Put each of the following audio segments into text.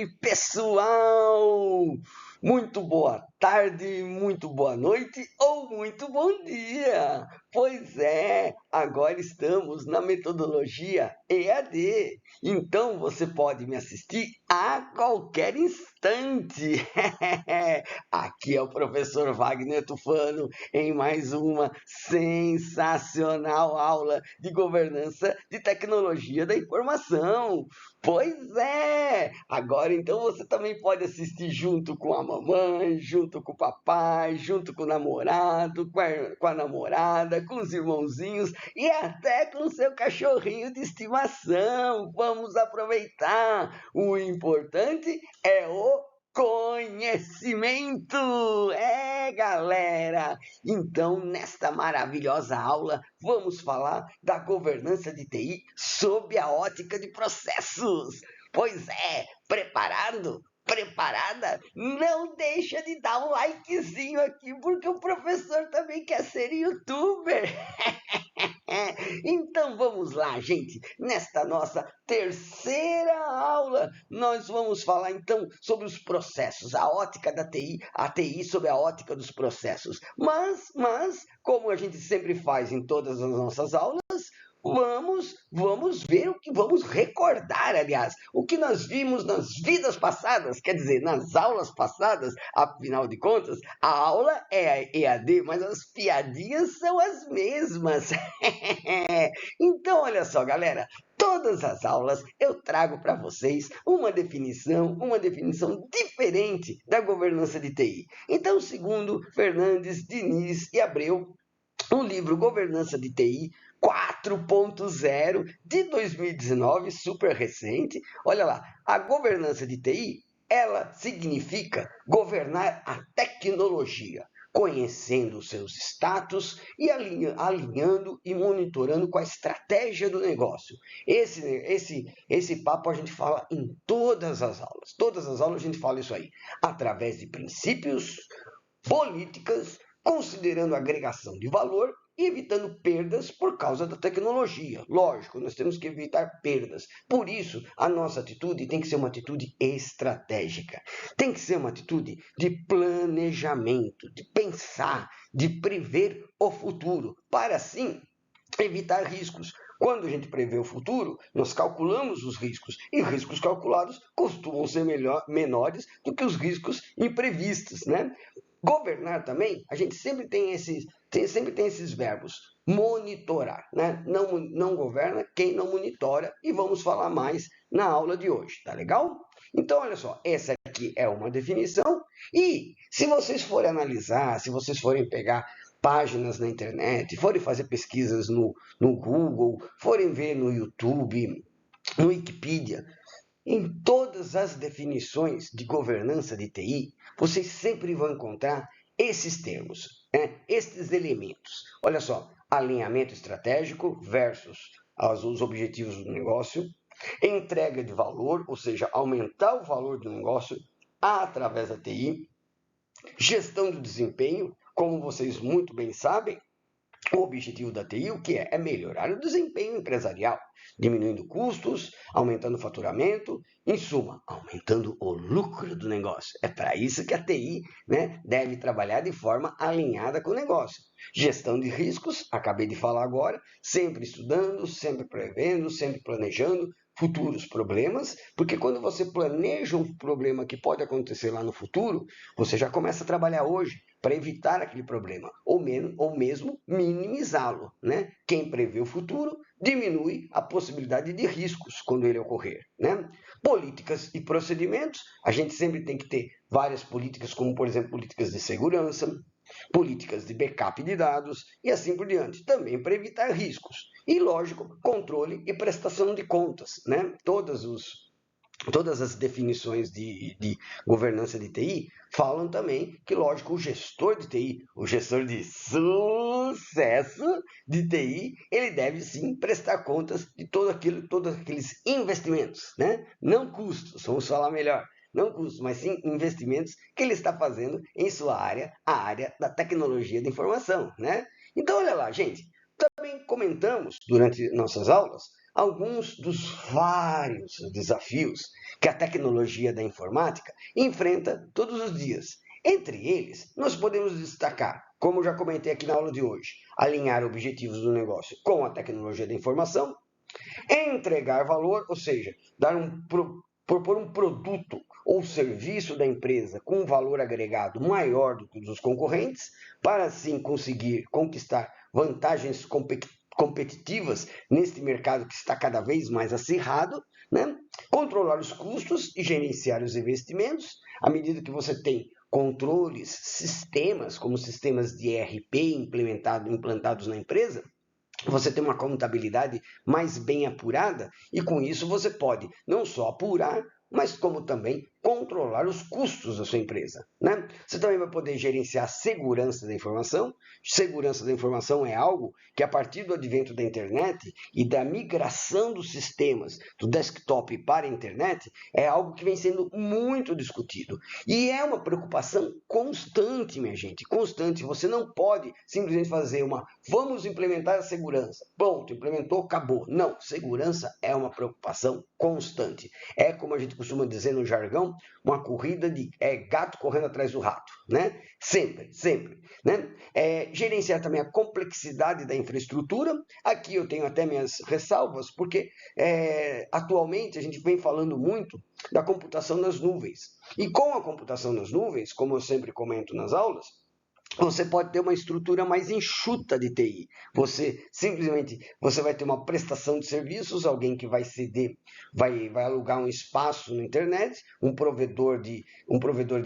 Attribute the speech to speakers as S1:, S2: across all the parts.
S1: aí, pessoal? Muito boa tarde, muito boa noite ou muito bom dia. Pois é, agora estamos na metodologia EAD. Então você pode me assistir a qualquer instante. Aqui é o professor Wagner Tufano em mais uma sensacional aula de governança de tecnologia da informação. Pois é! Agora então você também pode assistir junto com a mamãe, junto com o papai, junto com o namorado, com a namorada, com os irmãozinhos e até com o seu cachorrinho de estimação. Vamos aproveitar! O importante é o conhecimento! É, galera! Então, nesta maravilhosa aula, vamos falar da governança de TI sob a ótica de processos. Pois é, preparado? Preparada? Não deixa de dar um likezinho aqui, porque o professor também quer ser youtuber. Então vamos lá, gente. Nesta nossa terceira aula, nós vamos falar então sobre os processos, a ótica da TI, a TI sob a ótica dos processos. Mas como a gente sempre faz em todas as nossas aulas, vamos ver o que vamos recordar, aliás, o que nós vimos nas vidas passadas, quer dizer, nas aulas passadas, afinal de contas, a aula é a EAD, mas as piadinhas são as mesmas. Então, olha só, galera, todas as aulas eu trago para vocês uma definição diferente da governança de TI. Então, segundo Fernandes, Diniz e Abreu, o livro Governança de TI 4.0 de 2019, super recente. Olha lá, a governança de TI, ela significa governar a tecnologia, conhecendo os seus status e alinhando e monitorando com a estratégia do negócio. Esse papo a gente fala em todas as aulas. Todas as aulas a gente fala isso aí, através de princípios, políticas, considerando a agregação de valor e evitando perdas por causa da tecnologia. Lógico, nós temos que evitar perdas. Por isso, a nossa atitude tem que ser uma atitude estratégica. Tem que ser uma atitude de planejamento, de pensar, de prever o futuro, para assim evitar riscos. Quando a gente prevê o futuro, nós calculamos os riscos, e riscos calculados costumam ser menores do que os riscos imprevistos, né? Governar também, a gente sempre tem esses verbos. Monitorar, né? Não governa quem não monitora, e vamos falar mais na aula de hoje, tá legal? Então, olha só, essa aqui é uma definição, e se vocês forem analisar, se vocês forem pegar páginas na internet, forem fazer pesquisas no Google, forem ver no YouTube, no Wikipedia, em todas as definições de governança de TI, vocês sempre vão encontrar esses termos, né? Esses elementos. Olha só, alinhamento estratégico versus os objetivos do negócio, entrega de valor, ou seja, aumentar o valor do negócio através da TI, gestão do desempenho, como vocês muito bem sabem, o objetivo da TI, o que é? É melhorar o desempenho empresarial, diminuindo custos, aumentando o faturamento, em suma, aumentando o lucro do negócio. É para isso que a TI, né, deve trabalhar de forma alinhada com o negócio. Gestão de riscos, acabei de falar agora, sempre estudando, sempre prevendo, sempre planejando futuros problemas, porque quando você planeja um problema que pode acontecer lá no futuro, você já começa a trabalhar hoje para evitar aquele problema, ou mesmo minimizá-lo, né? Quem prevê o futuro diminui a possibilidade de riscos quando ele ocorrer, né? Políticas e procedimentos, a gente sempre tem que ter várias políticas, como por exemplo políticas de segurança, políticas de backup de dados e assim por diante, também para evitar riscos. E, lógico, controle e prestação de contas, né? Todas as definições de governança de TI falam também que, lógico, o gestor de TI, o gestor de sucesso de TI, ele deve sim prestar contas de todos aqueles investimentos, né? Não custos, vamos falar melhor. Não custos, mas sim investimentos que ele está fazendo em sua área, a área da tecnologia da informação, né? Então, olha lá, gente, também comentamos durante nossas aulas alguns dos vários desafios que a tecnologia da informática enfrenta todos os dias. Entre eles, nós podemos destacar, como já comentei aqui na aula de hoje, alinhar objetivos do negócio com a tecnologia da informação, entregar valor, ou seja, propor um produto ou serviço da empresa com um valor agregado maior do que o dos concorrentes, para assim conseguir conquistar vantagens competitivas neste mercado que está cada vez mais acirrado, né? Controlar os custos e gerenciar os investimentos, à medida que você tem controles, sistemas, como sistemas de ERP implantados na empresa, você tem uma contabilidade mais bem apurada e com isso você pode não só apurar, mas como também controlar os custos da sua empresa, né? Você também vai poder gerenciar a segurança da informação. Segurança da informação é algo que, a partir do advento da internet e da migração dos sistemas do desktop para a internet, é algo que vem sendo muito discutido. E é uma preocupação constante, minha gente, constante. Você não pode simplesmente fazer vamos implementar a segurança. Pronto, implementou, acabou. Não, segurança é uma preocupação constante. É, como a gente costuma dizer no jargão, uma corrida de gato correndo atrás do rato, né? Sempre, sempre, né? Gerenciar também a complexidade da infraestrutura. Aqui eu tenho até minhas ressalvas, porque atualmente a gente vem falando muito da computação nas nuvens. E com a computação nas nuvens, como eu sempre comento nas aulas, você pode ter uma estrutura mais enxuta de TI. Você vai ter uma prestação de serviços, alguém que vai ceder, vai alugar um espaço na internet, um provedor de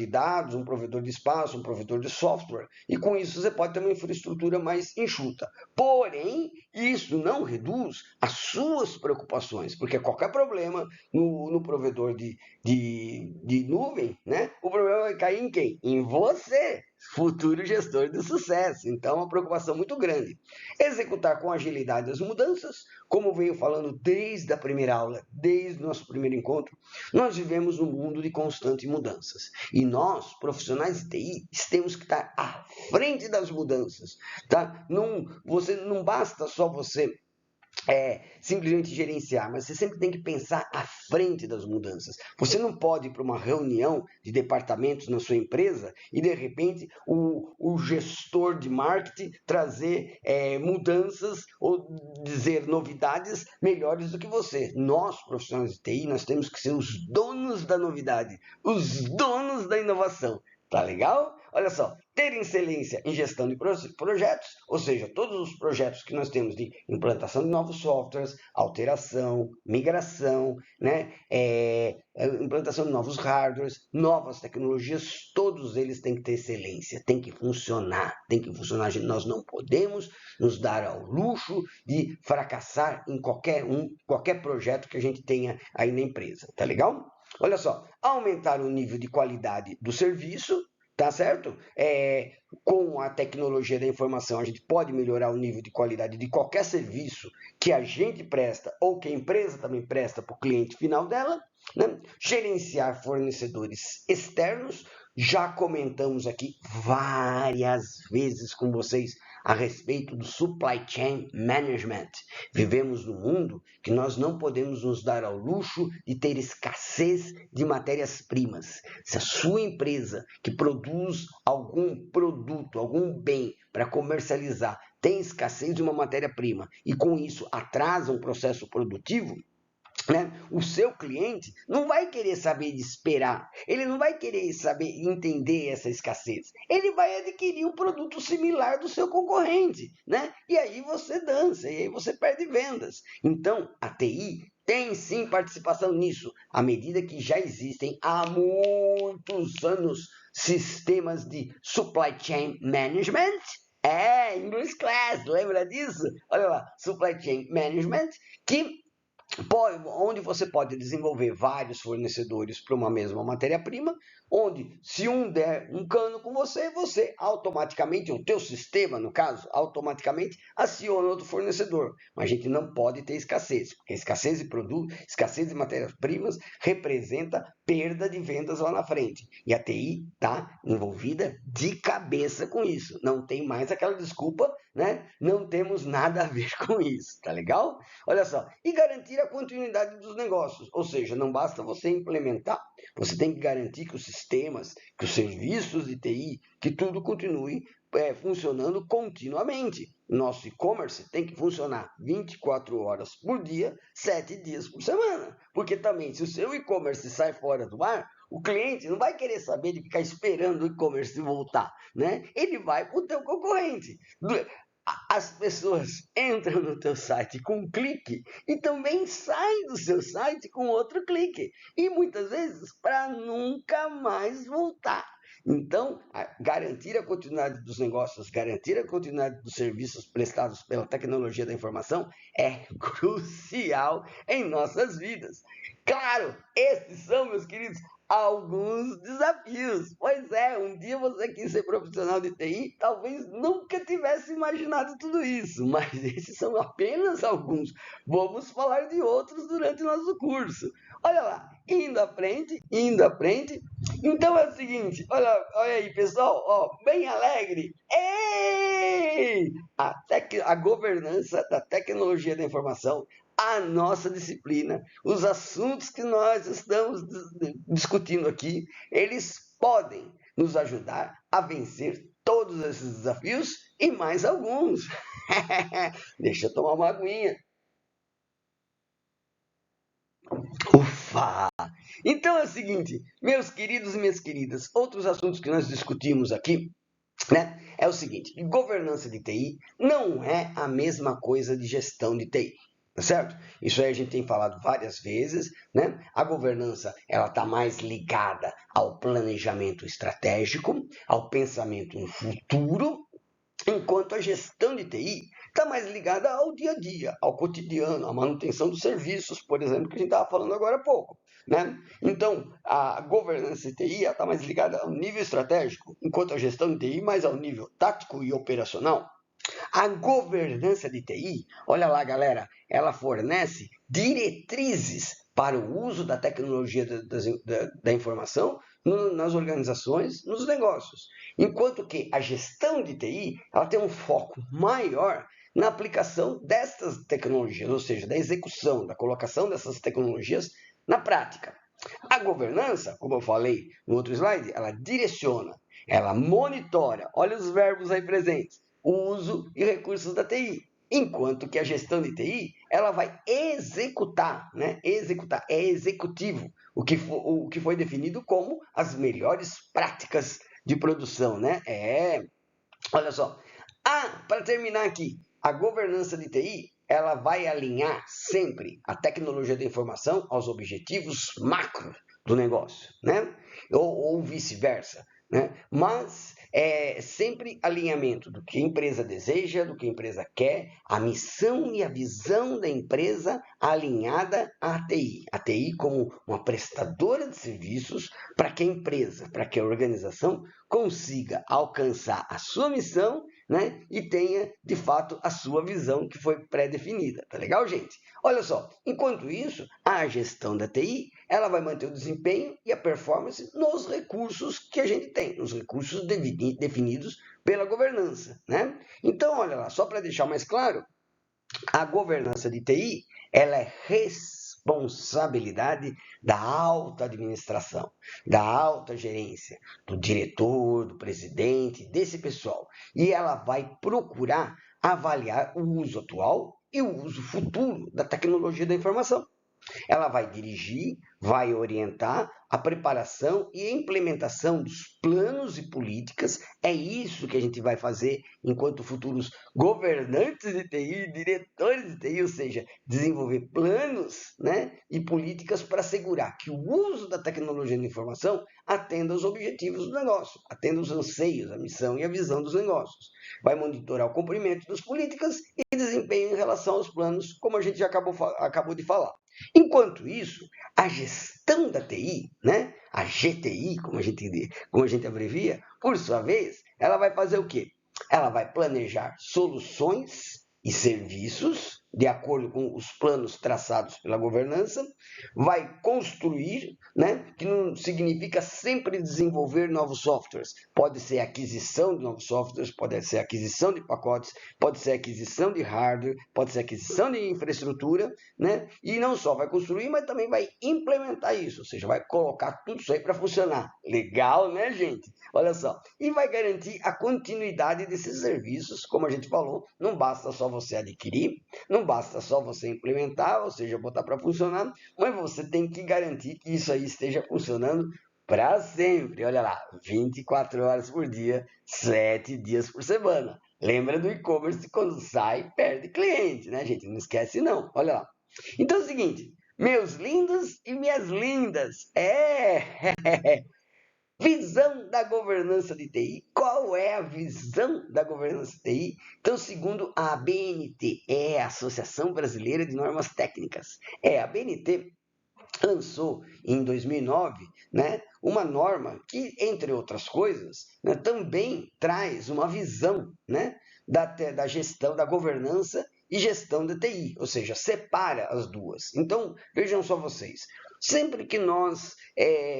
S1: dados, um provedor de espaço, um provedor de software, e com isso você pode ter uma infraestrutura mais enxuta. Porém, isso não reduz as suas preocupações, porque qualquer problema no provedor de nuvem, né, o problema vai cair em quem? Em você, futuro gestor de sucesso. Então, é uma preocupação muito grande. Executar com agilidade as mudanças, como venho falando desde a primeira aula, desde o nosso primeiro encontro, nós vivemos num mundo de constantes mudanças. E nós, profissionais de TI, temos que estar à frente das mudanças. Tá? Não basta só você simplesmente gerenciar, mas você sempre tem que pensar à frente das mudanças. Você não pode ir para uma reunião de departamentos na sua empresa e, de repente, o gestor de marketing trazer mudanças ou dizer novidades melhores do que você. Nós, profissionais de TI, nós temos que ser os donos da novidade, os donos da inovação. Tá legal? Olha só, ter excelência em gestão de projetos, ou seja, todos os projetos que nós temos de implantação de novos softwares, alteração, migração, né, implantação de novos hardwares, novas tecnologias, todos eles têm que ter excelência, tem que funcionar. Nós não podemos nos dar ao luxo de fracassar em qualquer projeto que a gente tenha aí na empresa, tá legal? Olha só, aumentar o nível de qualidade do serviço, tá certo? Com a tecnologia da informação, a gente pode melhorar o nível de qualidade de qualquer serviço que a gente presta ou que a empresa também presta para o cliente final dela, né? Gerenciar fornecedores externos. Já comentamos aqui várias vezes com vocês a respeito do Supply Chain Management. Vivemos num mundo que nós não podemos nos dar ao luxo de ter escassez de matérias-primas. Se a sua empresa que produz algum produto, algum bem para comercializar, tem escassez de uma matéria-prima e com isso atrasa um processo produtivo, né? O seu cliente não vai querer saber de esperar, ele não vai querer saber entender essa escassez, ele vai adquirir um produto similar do seu concorrente, né? E aí você dança, e aí você perde vendas. Então, a TI tem sim participação nisso, à medida que já existem há muitos anos sistemas de Supply Chain Management. English Class, lembra disso? Olha lá, Supply Chain Management, que onde você pode desenvolver vários fornecedores para uma mesma matéria-prima, onde se um der um cano com você, você automaticamente, o teu sistema, no caso, automaticamente aciona outro fornecedor. Mas a gente não pode ter escassez, porque escassez de produto, escassez de matérias-primas representa perda de vendas lá na frente. E a TI está envolvida de cabeça com isso. Não tem mais aquela desculpa, né? Não temos nada a ver com isso, tá legal? Olha só, e garantir a continuidade dos negócios, ou seja, não basta você implementar, você tem que garantir que os sistemas, que os serviços de TI, que tudo continue funcionando continuamente. Nosso e-commerce tem que funcionar 24 horas por dia, 7 dias por semana, porque também se o seu e-commerce sai fora do ar, o cliente não vai querer saber de ficar esperando o e-commerce voltar, né? Ele vai para o teu concorrente. As pessoas entram no teu site com um clique e também saem do seu site com outro clique. E muitas vezes para nunca mais voltar. Então, garantir a continuidade dos negócios, garantir a continuidade dos serviços prestados pela tecnologia da informação é crucial em nossas vidas. Claro, esses são, meus queridos, alguns desafios. Pois é, um dia você quis ser profissional de TI, talvez nunca tivesse imaginado tudo isso, mas esses são apenas alguns. Vamos falar de outros durante o nosso curso. Olha lá, indo à frente, indo à frente. Então é o seguinte, olha aí, pessoal, ó, bem alegre. Ei! A governança da tecnologia da informação, a nossa disciplina, os assuntos que nós estamos discutindo aqui, eles podem nos ajudar a vencer todos esses desafios e mais alguns. Deixa eu tomar uma aguinha. Ufa! Então é o seguinte, meus queridos e minhas queridas, outros assuntos que nós discutimos aqui, né, é o seguinte, governança de TI não é a mesma coisa de gestão de TI. Tá certo? Isso aí a gente tem falado várias vezes, né? A governança, ela está mais ligada ao planejamento estratégico, ao pensamento no futuro, enquanto a gestão de TI está mais ligada ao dia a dia, ao cotidiano, à manutenção dos serviços, por exemplo, que a gente estava falando agora há pouco. Né? Então, a governança de TI está mais ligada ao nível estratégico, enquanto a gestão de TI mais ao nível tático e operacional. A governança de TI, olha lá, galera, ela fornece diretrizes para o uso da tecnologia da informação nas organizações, nos negócios. Enquanto que a gestão de TI, ela tem um foco maior na aplicação destas tecnologias, ou seja, da execução, da colocação dessas tecnologias na prática. A governança, como eu falei no outro slide, ela direciona, ela monitora, olha os verbos aí presentes, o uso e recursos da TI. Enquanto que a gestão de TI, ela vai executar, né? Executar, é executivo, o que foi definido como as melhores práticas de produção, né? Olha só. Para terminar aqui, a governança de TI, ela vai alinhar sempre a tecnologia da informação aos objetivos macro do negócio, né? Ou vice-versa, né? Mas é sempre alinhamento do que a empresa deseja, do que a empresa quer, a missão e a visão da empresa alinhada à TI. A TI como uma prestadora de serviços para que a empresa, para que a organização consiga alcançar a sua missão, né? E tenha, de fato, a sua visão que foi pré-definida. Tá legal, gente? Olha só, enquanto isso, a gestão da TI, ela vai manter o desempenho e a performance nos recursos que a gente tem, nos recursos definidos pela governança, né? Então, olha lá, só para deixar mais claro, a governança de TI, ela é responsabilidade da alta administração, da alta gerência, do diretor, do presidente, desse pessoal. E ela vai procurar avaliar o uso atual e o uso futuro da tecnologia da informação. Ela vai dirigir, vai orientar a preparação e a implementação dos planos e políticas. É isso que a gente vai fazer enquanto futuros governantes de TI, diretores de TI, ou seja, desenvolver planos, né, e políticas para assegurar que o uso da tecnologia da informação atenda aos objetivos do negócio, atenda aos anseios, a missão e a visão dos negócios. Vai monitorar o cumprimento das políticas e desempenho em relação aos planos, como a gente já acabou de falar. Enquanto isso, a gestão da TI, né? A GTI, como a gente abrevia, por sua vez, ela vai fazer o quê? Ela vai planejar soluções e serviços de acordo com os planos traçados pela governança, vai construir, né, que não significa sempre desenvolver novos softwares. Pode ser aquisição de novos softwares, pode ser aquisição de pacotes, pode ser aquisição de hardware, pode ser aquisição de infraestrutura, né? E não só vai construir, mas também vai implementar isso, ou seja, vai colocar tudo isso aí para funcionar. Legal, né, gente? Olha só. E vai garantir a continuidade desses serviços, como a gente falou, não basta só você adquirir, não basta só você implementar, ou seja, botar para funcionar, mas você tem que garantir que isso aí esteja funcionando para sempre. Olha lá, 24 horas por dia, 7 dias por semana. Lembra do e-commerce, quando sai, perde cliente, né, gente? Não esquece não. Olha lá. Então é o seguinte, meus lindos e minhas lindas, visão da governança de TI. Qual é a visão da governança de TI? Então, segundo a ABNT, a Associação Brasileira de Normas Técnicas, a BNT lançou em 2009, né, uma norma que, entre outras coisas, né, também traz uma visão, né, da gestão, da governança e gestão da TI, ou seja, separa as duas. Então, vejam só vocês, sempre que nós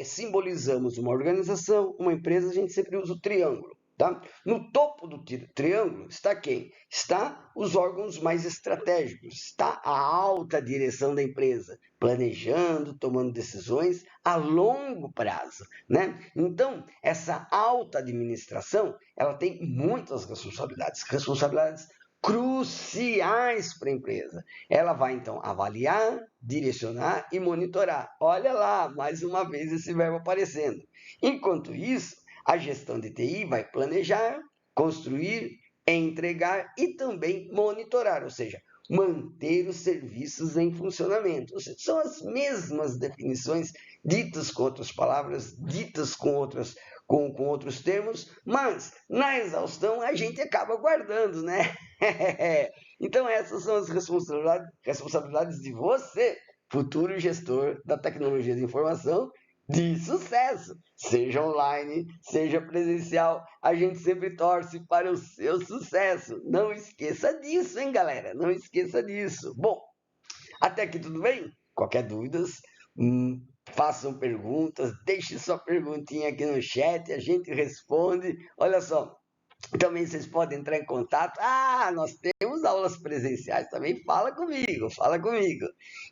S1: simbolizamos uma organização, uma empresa, a gente sempre usa o triângulo. Tá? No topo do triângulo está quem? Está os órgãos mais estratégicos, está a alta direção da empresa, planejando, tomando decisões a longo prazo, né? Então, essa alta administração, ela tem muitas responsabilidades cruciais para a empresa. Ela vai, então, avaliar, direcionar e monitorar. Olha lá, mais uma vez esse verbo aparecendo. Enquanto isso, a gestão de TI vai planejar, construir, entregar e também monitorar, ou seja, manter os serviços em funcionamento. Ou seja, são as mesmas definições, ditas com outras palavras, ditas com outros termos, mas na exaustão a gente acaba guardando, né? Então essas são as responsabilidades de você, futuro gestor da tecnologia de informação, de sucesso, seja online, seja presencial, a gente sempre torce para o seu sucesso. Não esqueça disso, hein, galera? Não esqueça disso. Bom, até aqui tudo bem? Qualquer dúvidas, façam perguntas, deixe sua perguntinha aqui no chat, a gente responde. Olha só, também vocês podem entrar em contato. Nós temos aulas presenciais também, fala comigo, fala comigo.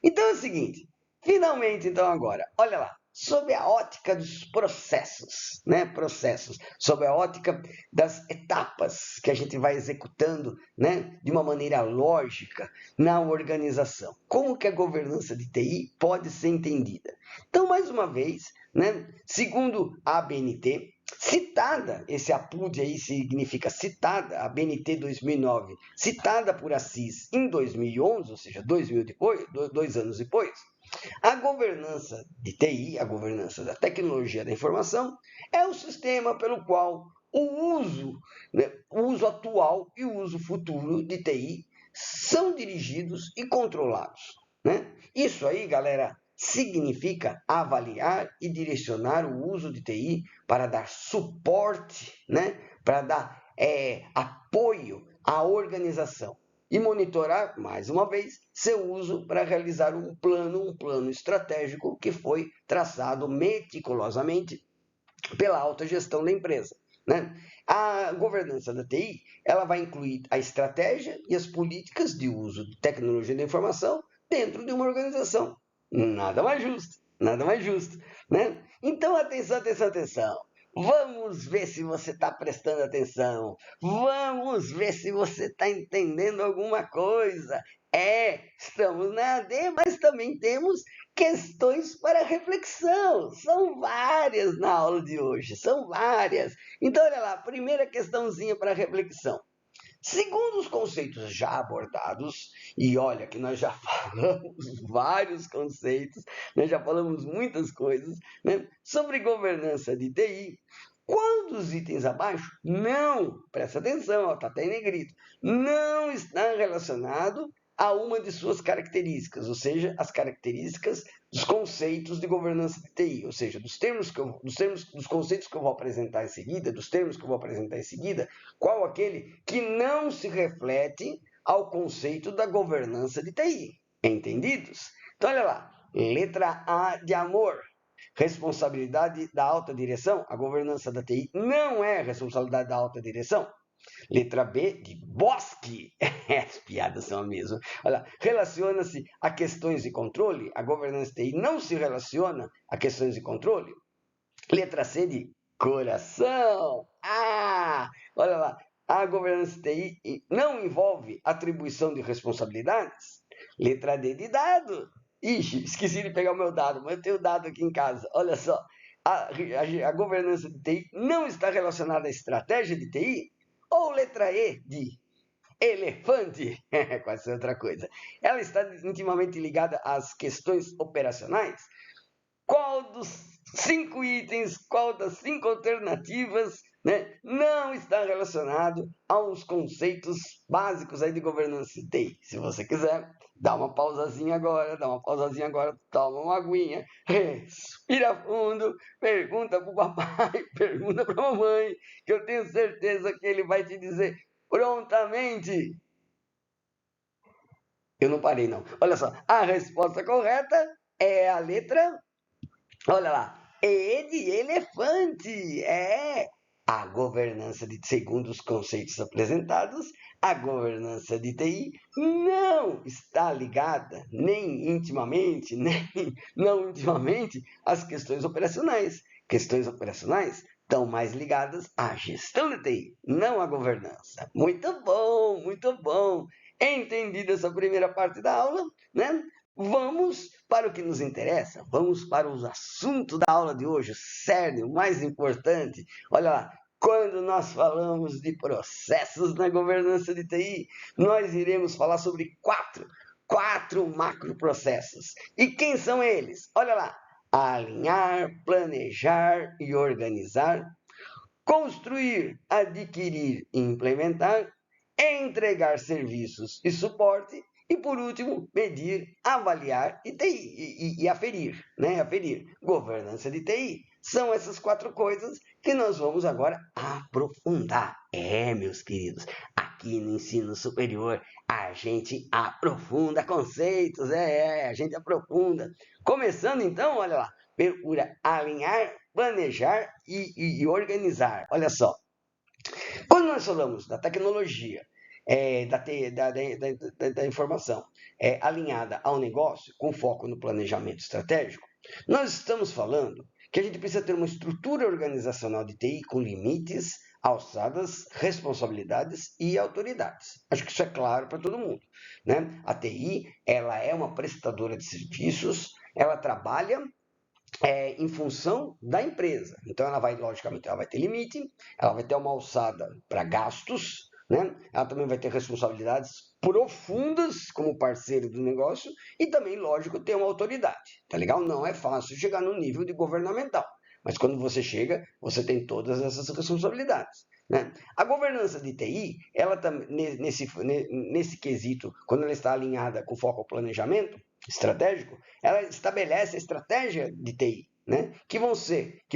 S1: Então é o seguinte, finalmente então agora, olha lá, sob a ótica dos processos, né? Processos, sob a ótica das etapas que a gente vai executando, né? De uma maneira lógica na organização. Como que a governança de TI pode ser entendida? Então, mais uma vez, né? Segundo a ABNT, citada, esse APUD aí significa citada, a BNT 2009, citada por Assis em 2011, ou seja, 2 anos depois, a governança de TI, a governança da tecnologia da informação, é o sistema pelo qual o uso, né, o uso atual e o uso futuro de TI são dirigidos e controlados, né? Isso aí, galera, significa avaliar e direcionar o uso de TI para dar suporte, né? Para dar apoio à organização e monitorar, mais uma vez, seu uso para realizar um plano estratégico que foi traçado meticulosamente pela alta gestão da empresa, né? A governança da TI, ela vai incluir a estratégia e as políticas de uso de tecnologia da informação dentro de uma organização. Nada mais justo, nada mais justo, né? Então, atenção, atenção, atenção. Vamos ver se você está prestando atenção. Vamos ver se você está entendendo alguma coisa. Estamos na AD, mas também temos questões para reflexão. São várias na aula de hoje, são várias. Então, olha lá, primeira questãozinha para reflexão. Segundo os conceitos já abordados, e olha que nós já falamos vários conceitos, nós já falamos muitas coisas, né, sobre governança de TI, qual dos itens abaixo não, presta atenção, está até em negrito, não está relacionado a uma de suas características, ou seja, as características dos conceitos de governança de TI, ou seja, dos conceitos que eu vou apresentar em seguida, dos termos que eu vou apresentar em seguida, qual aquele que não se reflete ao conceito da governança de TI. Entendidos? Então, olha lá, letra A de amor. Responsabilidade da alta direção. A governança da TI não é responsabilidade da alta direção. Letra B de bosque. As piadas são a mesma. Olha, relaciona-se a questões de controle. A governança TI não se relaciona a questões de controle. Letra C de coração. Olha lá. A governança TI não envolve atribuição de responsabilidades. Letra D de dado. Ixi, esqueci de pegar o meu dado, mas eu tenho dado aqui em casa. Olha só. A governança de TI não está relacionada à estratégia de TI. Ou letra E de elefante, quase outra coisa. Ela está intimamente ligada às questões operacionais. Qual dos 5 itens, qual das 5 alternativas, né, não está relacionado aos conceitos básicos aí de governança de TI? Se você quiser, dá uma pausazinha agora, toma uma aguinha, respira fundo, pergunta para o papai, pergunta para a mamãe, que eu tenho certeza que ele vai te dizer prontamente. Eu não parei, não. Olha só, a resposta correta é a letra... Olha lá, E de elefante. A governança segundo os conceitos apresentados, a governança de TI não está ligada nem intimamente, nem não intimamente às questões operacionais. Questões operacionais estão mais ligadas à gestão de TI, não à governança. Muito bom, muito bom. Entendida essa primeira parte da aula, né? Vamos para o que nos interessa, vamos para o assunto da aula de hoje, o cerne, o mais importante. Olha lá, quando nós falamos de processos na governança de TI, nós iremos falar sobre quatro macroprocessos. E quem são eles? Olha lá, alinhar, planejar e organizar, construir, adquirir e implementar, entregar serviços e suporte, e, por último, medir, avaliar e aferir, né? Aferir. Governança de TI. São essas 4 coisas que nós vamos agora aprofundar. Meus queridos, aqui no ensino superior, a gente aprofunda conceitos, a gente aprofunda. Começando, então, olha lá, procura alinhar, planejar e organizar. Olha só, quando nós falamos da tecnologia, da informação alinhada ao negócio, com foco no planejamento estratégico, nós estamos falando que a gente precisa ter uma estrutura organizacional de TI com limites, alçadas, responsabilidades e autoridades. Acho que isso é claro para todo mundo, né? A TI, ela é uma prestadora de serviços, ela trabalha em função da empresa. Então, logicamente, ela vai ter limite, ela vai ter uma alçada para gastos, né? Ela também vai ter responsabilidades profundas como parceiro do negócio e também, lógico, ter uma autoridade, tá legal? Não é fácil chegar no nível de governamental, mas quando você chega, você tem todas essas responsabilidades. Né? A governança de TI, ela nesse quesito, quando ela está alinhada com foco ao planejamento estratégico, ela estabelece a estratégia de TI, né? que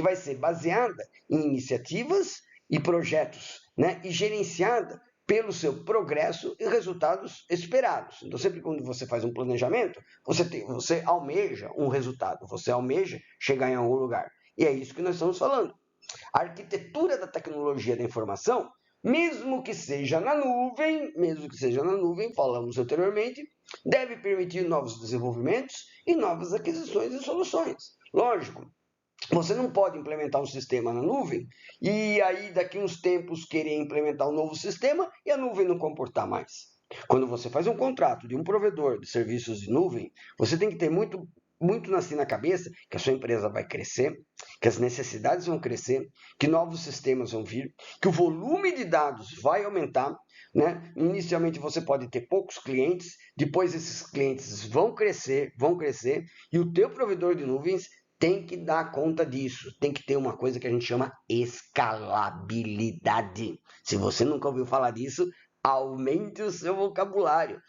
S1: vai ser baseada em iniciativas e projetos, né? e gerenciada pelo seu progresso e resultados esperados. Então, sempre quando você faz um planejamento, você almeja um resultado, você almeja chegar em algum lugar. E é isso que nós estamos falando. A arquitetura da tecnologia da informação, mesmo que seja na nuvem, falamos anteriormente, deve permitir novos desenvolvimentos e novas aquisições e soluções. Lógico, você não pode implementar um sistema na nuvem e aí daqui uns tempos querer implementar um novo sistema e a nuvem não comportar mais. Quando você faz um contrato de um provedor de serviços de nuvem, você tem que ter muito assim na cabeça que a sua empresa vai crescer, que as necessidades vão crescer, que novos sistemas vão vir, que o volume de dados vai aumentar, né? Inicialmente você pode ter poucos clientes, depois esses clientes vão crescer, e o teu provedor de nuvens tem que dar conta disso, tem que ter uma coisa que a gente chama escalabilidade. Se você nunca ouviu falar disso, Aumente o seu vocabulário.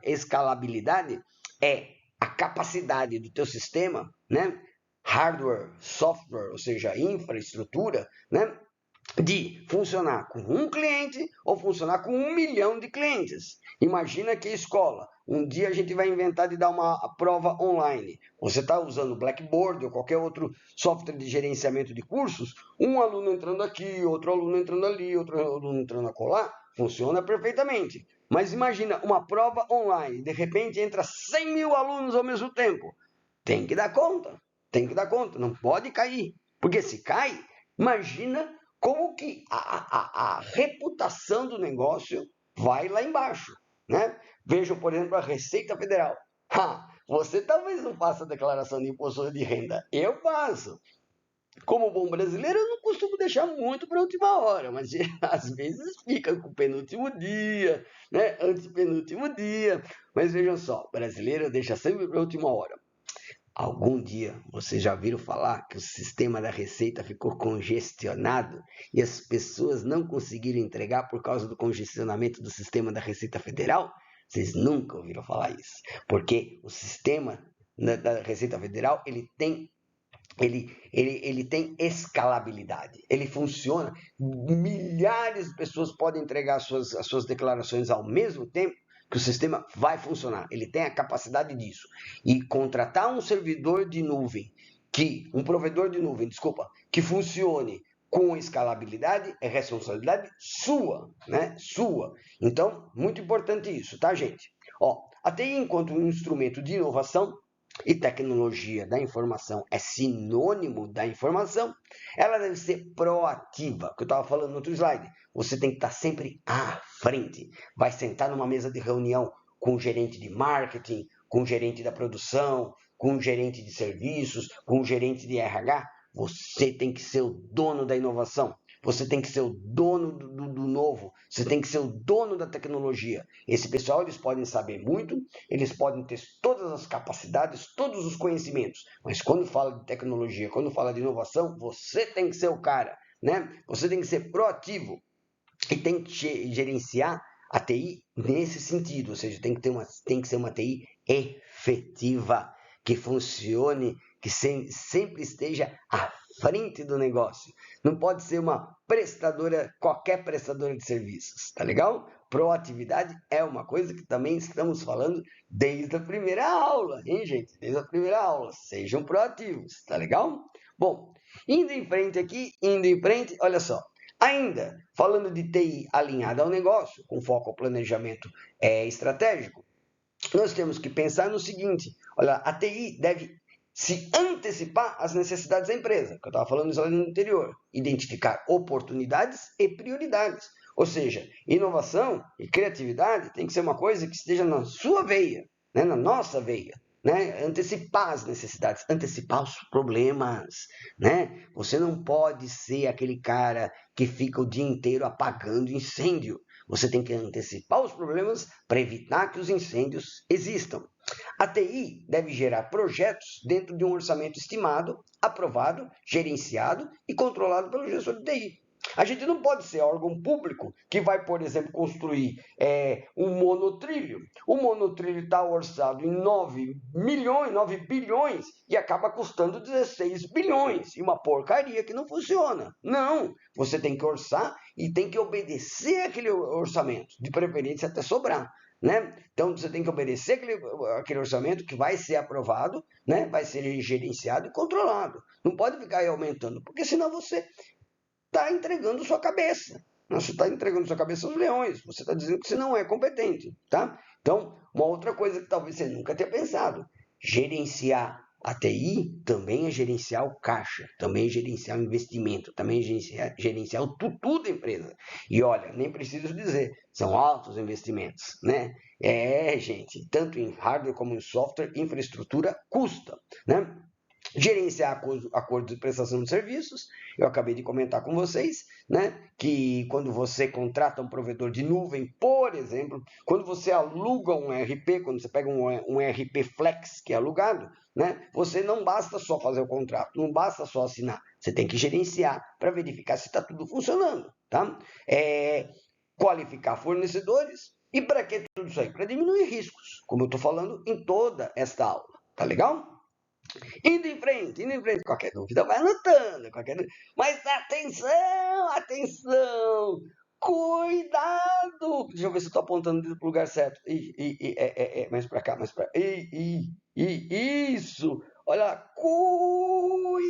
S1: Escalabilidade é a capacidade do teu sistema, né? Hardware, software, ou seja, infraestrutura, né? De funcionar com um cliente ou funcionar com 1 milhão de clientes. Imagina que a escola, um dia a gente vai inventar de dar uma prova online. Você está usando Blackboard ou qualquer outro software de gerenciamento de cursos, um aluno entrando aqui, outro aluno entrando ali, outro aluno entrando acolá, funciona perfeitamente. Mas imagina uma prova online, de repente entra 100 mil alunos ao mesmo tempo. Tem que dar conta, não pode cair. Porque se cai, imagina como que a reputação do negócio vai lá embaixo, né? Vejam, por exemplo, a Receita Federal. Você talvez não faça declaração de imposto de renda. Eu faço. Como bom brasileiro, eu não costumo deixar muito para a última hora, mas às vezes fica com o penúltimo dia, né? Antepenúltimo dia. Mas vejam só, brasileiro deixa sempre para a última hora. Algum dia vocês já viram falar que o sistema da Receita ficou congestionado e as pessoas não conseguiram entregar por causa do congestionamento do sistema da Receita Federal? Vocês nunca ouviram falar isso, porque o sistema da Receita Federal ele tem escalabilidade, ele funciona, milhares de pessoas podem entregar as suas declarações ao mesmo tempo, que o sistema vai funcionar, ele tem a capacidade disso. E contratar um servidor de nuvem, um provedor de nuvem, desculpa, que funcione com escalabilidade é responsabilidade sua, né? Sua. Então, muito importante isso, tá, gente? A TI, enquanto um instrumento de inovação e tecnologia da informação é sinônimo da informação, ela deve ser proativa, que eu estava falando no outro slide. Você tem que estar sempre à frente. Vai sentar numa mesa de reunião com o gerente de marketing, com o gerente da produção, com o gerente de serviços, com o gerente de RH. Você tem que ser o dono da inovação. Você tem que ser o dono do novo, você tem que ser o dono da tecnologia. Esse pessoal, eles podem saber muito, eles podem ter todas as capacidades, todos os conhecimentos, mas quando fala de tecnologia, quando fala de inovação, você tem que ser o cara, né? Você tem que ser proativo e tem que gerenciar a TI nesse sentido, ou seja, tem que ser uma TI efetiva, que funcione, que sempre esteja à frente do negócio. Não pode ser uma qualquer prestadora de serviços, tá legal? Proatividade é uma coisa que também estamos falando desde a primeira aula, hein, gente? Desde a primeira aula. Sejam proativos, tá legal? Bom, indo em frente, olha só. Ainda, falando de TI alinhada ao negócio, com foco ao planejamento estratégico, nós temos que pensar no seguinte: olha, a TI deve se antecipar às necessidades da empresa, que eu estava falando isso ali no anterior, identificar oportunidades e prioridades. Ou seja, inovação e criatividade tem que ser uma coisa que esteja na sua veia, né, na nossa veia. Né? Antecipar as necessidades, antecipar os problemas, né? Você não pode ser aquele cara que fica o dia inteiro apagando incêndio. Você tem que antecipar os problemas para evitar que os incêndios existam. A TI deve gerar projetos dentro de um orçamento estimado, aprovado, gerenciado e controlado pelo gestor de TI. A gente não pode ser órgão público que vai, por exemplo, construir um monotrilho. O monotrilho está orçado em 9 milhões, 9 bilhões e acaba custando 16 bilhões. E uma porcaria que não funciona. Não, você tem que orçar e tem que obedecer aquele orçamento, de preferência até sobrar. Né? Então, você tem que obedecer aquele orçamento que vai ser aprovado, né? Vai ser gerenciado e controlado. Não pode ficar aí aumentando, porque senão você está entregando sua cabeça. Você está entregando sua cabeça aos leões. Você está dizendo que você não é competente. Tá? Então, uma outra coisa que talvez você nunca tenha pensado: gerenciar a TI também é gerenciar o caixa, também é gerenciar o investimento, também é gerenciar o tutu da empresa. E olha, nem preciso dizer, são altos investimentos, né? Gente, tanto em hardware como em software, infraestrutura custa, né? Gerenciar acordos de prestação de serviços, eu acabei de comentar com vocês, né, que quando você contrata um provedor de nuvem, por exemplo, quando você aluga um ERP, quando você pega um ERP Flex que é alugado, né, você não basta só fazer o contrato, não basta só assinar, você tem que gerenciar para verificar se está tudo funcionando, tá? qualificar fornecedores. E para que tudo isso aí? Para diminuir riscos, como eu estou falando em toda esta aula. Tá legal? Indo em frente, qualquer dúvida vai anotando, mas atenção, atenção, cuidado, deixa eu ver se eu estou apontando para o lugar certo, mais para cá, isso, olha lá, cuidado,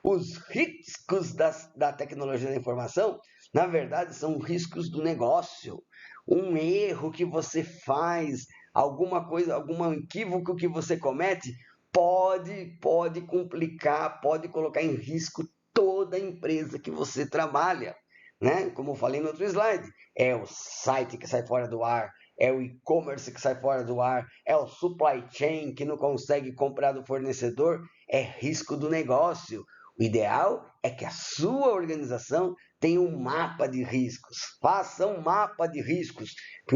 S1: os riscos da tecnologia da informação, na verdade, são riscos do negócio. Um erro que você faz, alguma coisa, algum equívoco que você comete, pode complicar, pode colocar em risco toda a empresa que você trabalha, né? Como eu falei no outro slide, é o site que sai fora do ar, é o e-commerce que sai fora do ar, é o supply chain que não consegue comprar do fornecedor, é risco do negócio. O ideal é que a sua organização tenha um mapa de riscos. Faça um mapa de riscos,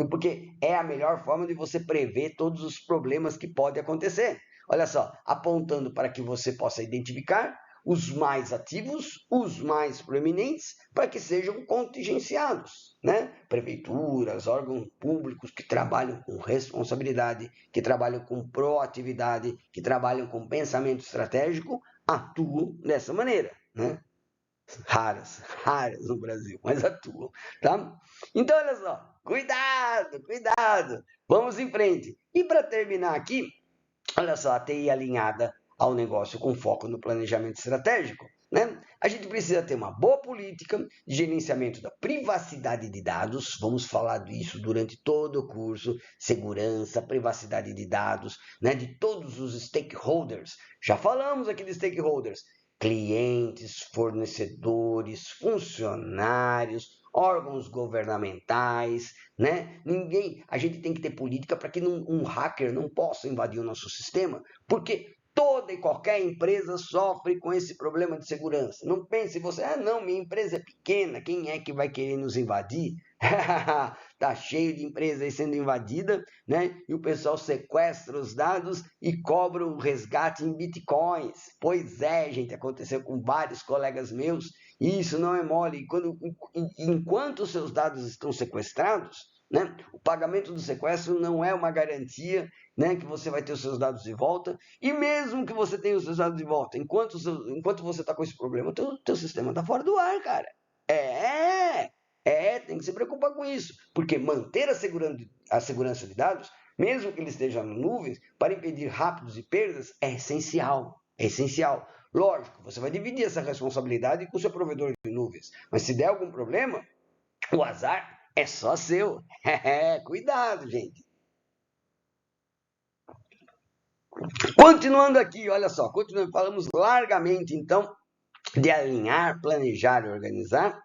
S1: porque é a melhor forma de você prever todos os problemas que podem acontecer. Olha só, apontando para que você possa identificar os mais ativos, os mais proeminentes, para que sejam contingenciados, né? Prefeituras, órgãos públicos que trabalham com responsabilidade, que trabalham com proatividade, que trabalham com pensamento estratégico, atuam dessa maneira, né? Raras no Brasil, mas atuam, tá? Então, olha só, cuidado, vamos em frente. E para terminar aqui, olha só, a TI alinhada ao negócio com foco no planejamento estratégico, né? A gente precisa ter uma boa política de gerenciamento da privacidade de dados, vamos falar disso durante todo o curso, segurança, privacidade de dados, né? De todos os stakeholders. Já falamos aqui de stakeholders, clientes, fornecedores, funcionários, órgãos governamentais, né? A gente tem que ter política para que um hacker não possa invadir o nosso sistema, porque toda e qualquer empresa sofre com esse problema de segurança. Não pense você, não, minha empresa é pequena, quem é que vai querer nos invadir? Tá cheio de empresas aí sendo invadida, né? E o pessoal sequestra os dados e cobra o resgate em bitcoins. Pois é, gente, aconteceu com vários colegas meus, e isso não é mole. Enquanto os seus dados estão sequestrados, né, o pagamento do sequestro não é uma garantia, né, que você vai ter os seus dados de volta, e mesmo que você tenha os seus dados de volta, enquanto você está com esse problema, o teu sistema está fora do ar, cara. Tem que se preocupar com isso, porque manter a segurança de dados, mesmo que ele esteja nas nuvens, para impedir rápidos e perdas, é essencial. É essencial. Lógico, você vai dividir essa responsabilidade com o seu provedor de nuvens, mas se der algum problema, o azar é só seu. Cuidado, gente. Continuando aqui, olha só, falamos largamente, então, de alinhar, planejar e organizar.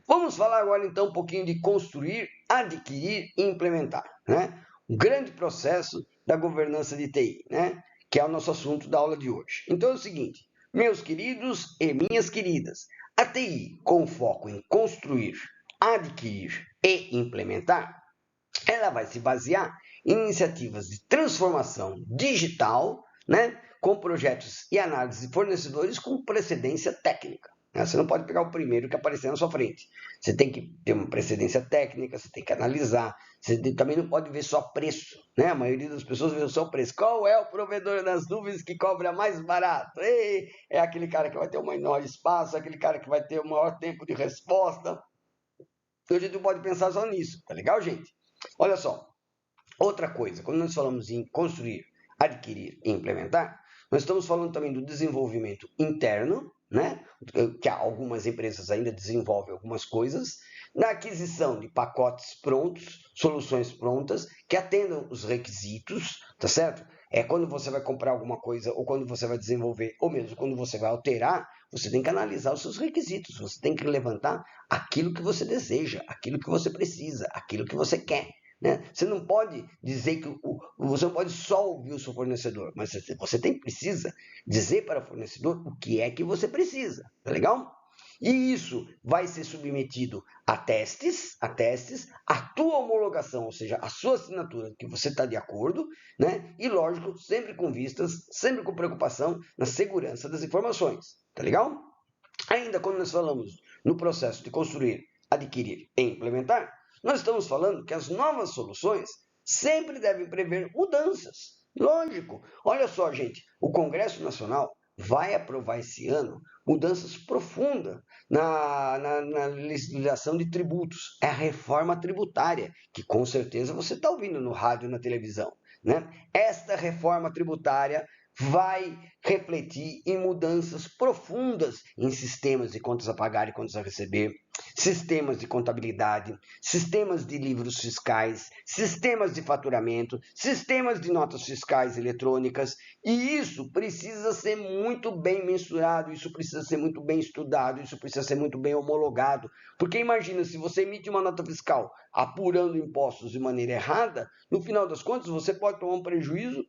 S1: Vamos falar agora, então, um pouquinho de construir, adquirir e implementar, né? Um grande processo da governança de TI, né? Que é o nosso assunto da aula de hoje. Então é o seguinte, meus queridos e minhas queridas, a TI com foco em construir, adquirir e implementar, ela vai se basear em iniciativas de transformação digital, né, com projetos e análise de fornecedores com precedência técnica. Você não pode pegar o primeiro que aparecer na sua frente. Você tem que ter uma precedência técnica, você tem que analisar. Você também não pode ver só preço, né? A maioria das pessoas vê só o preço. Qual é o provedor das nuvens que cobra mais barato? É aquele cara que vai ter o menor espaço, aquele cara que vai ter o maior tempo de resposta. Então a gente não pode pensar só nisso, tá legal, gente? Olha só, outra coisa, quando nós falamos em construir, adquirir e implementar, nós estamos falando também do desenvolvimento interno, né? Que algumas empresas ainda desenvolvem algumas coisas, na aquisição de pacotes prontos, soluções prontas, que atendam os requisitos, tá certo? É quando você vai comprar alguma coisa, ou quando você vai desenvolver, ou mesmo quando você vai alterar, você tem que analisar os seus requisitos, você tem que levantar aquilo que você deseja, aquilo que você precisa, aquilo que você quer. Né? Você não pode dizer que você não pode só ouvir o seu fornecedor, mas você precisa dizer para o fornecedor o que é que você precisa, tá legal? E isso vai ser submetido a testes, a tua homologação, ou seja, a sua assinatura, que você está de acordo, né? E lógico, sempre com vistas, sempre com preocupação na segurança das informações, tá legal? Ainda quando nós falamos no processo de construir, adquirir e implementar, nós estamos falando que as novas soluções sempre devem prever mudanças. Lógico. Olha só, gente, o Congresso Nacional vai aprovar esse ano mudanças profundas na legislação de tributos. É a reforma tributária, que com certeza você está ouvindo no rádio e na televisão. Né? Esta reforma tributária vai refletir em mudanças profundas em sistemas de contas a pagar e contas a receber, sistemas de contabilidade, sistemas de livros fiscais, sistemas de faturamento, sistemas de notas fiscais eletrônicas, e isso precisa ser muito bem mensurado, isso precisa ser muito bem estudado, isso precisa ser muito bem homologado, porque imagina, se você emite uma nota fiscal apurando impostos de maneira errada, no final das contas você pode tomar um prejuízo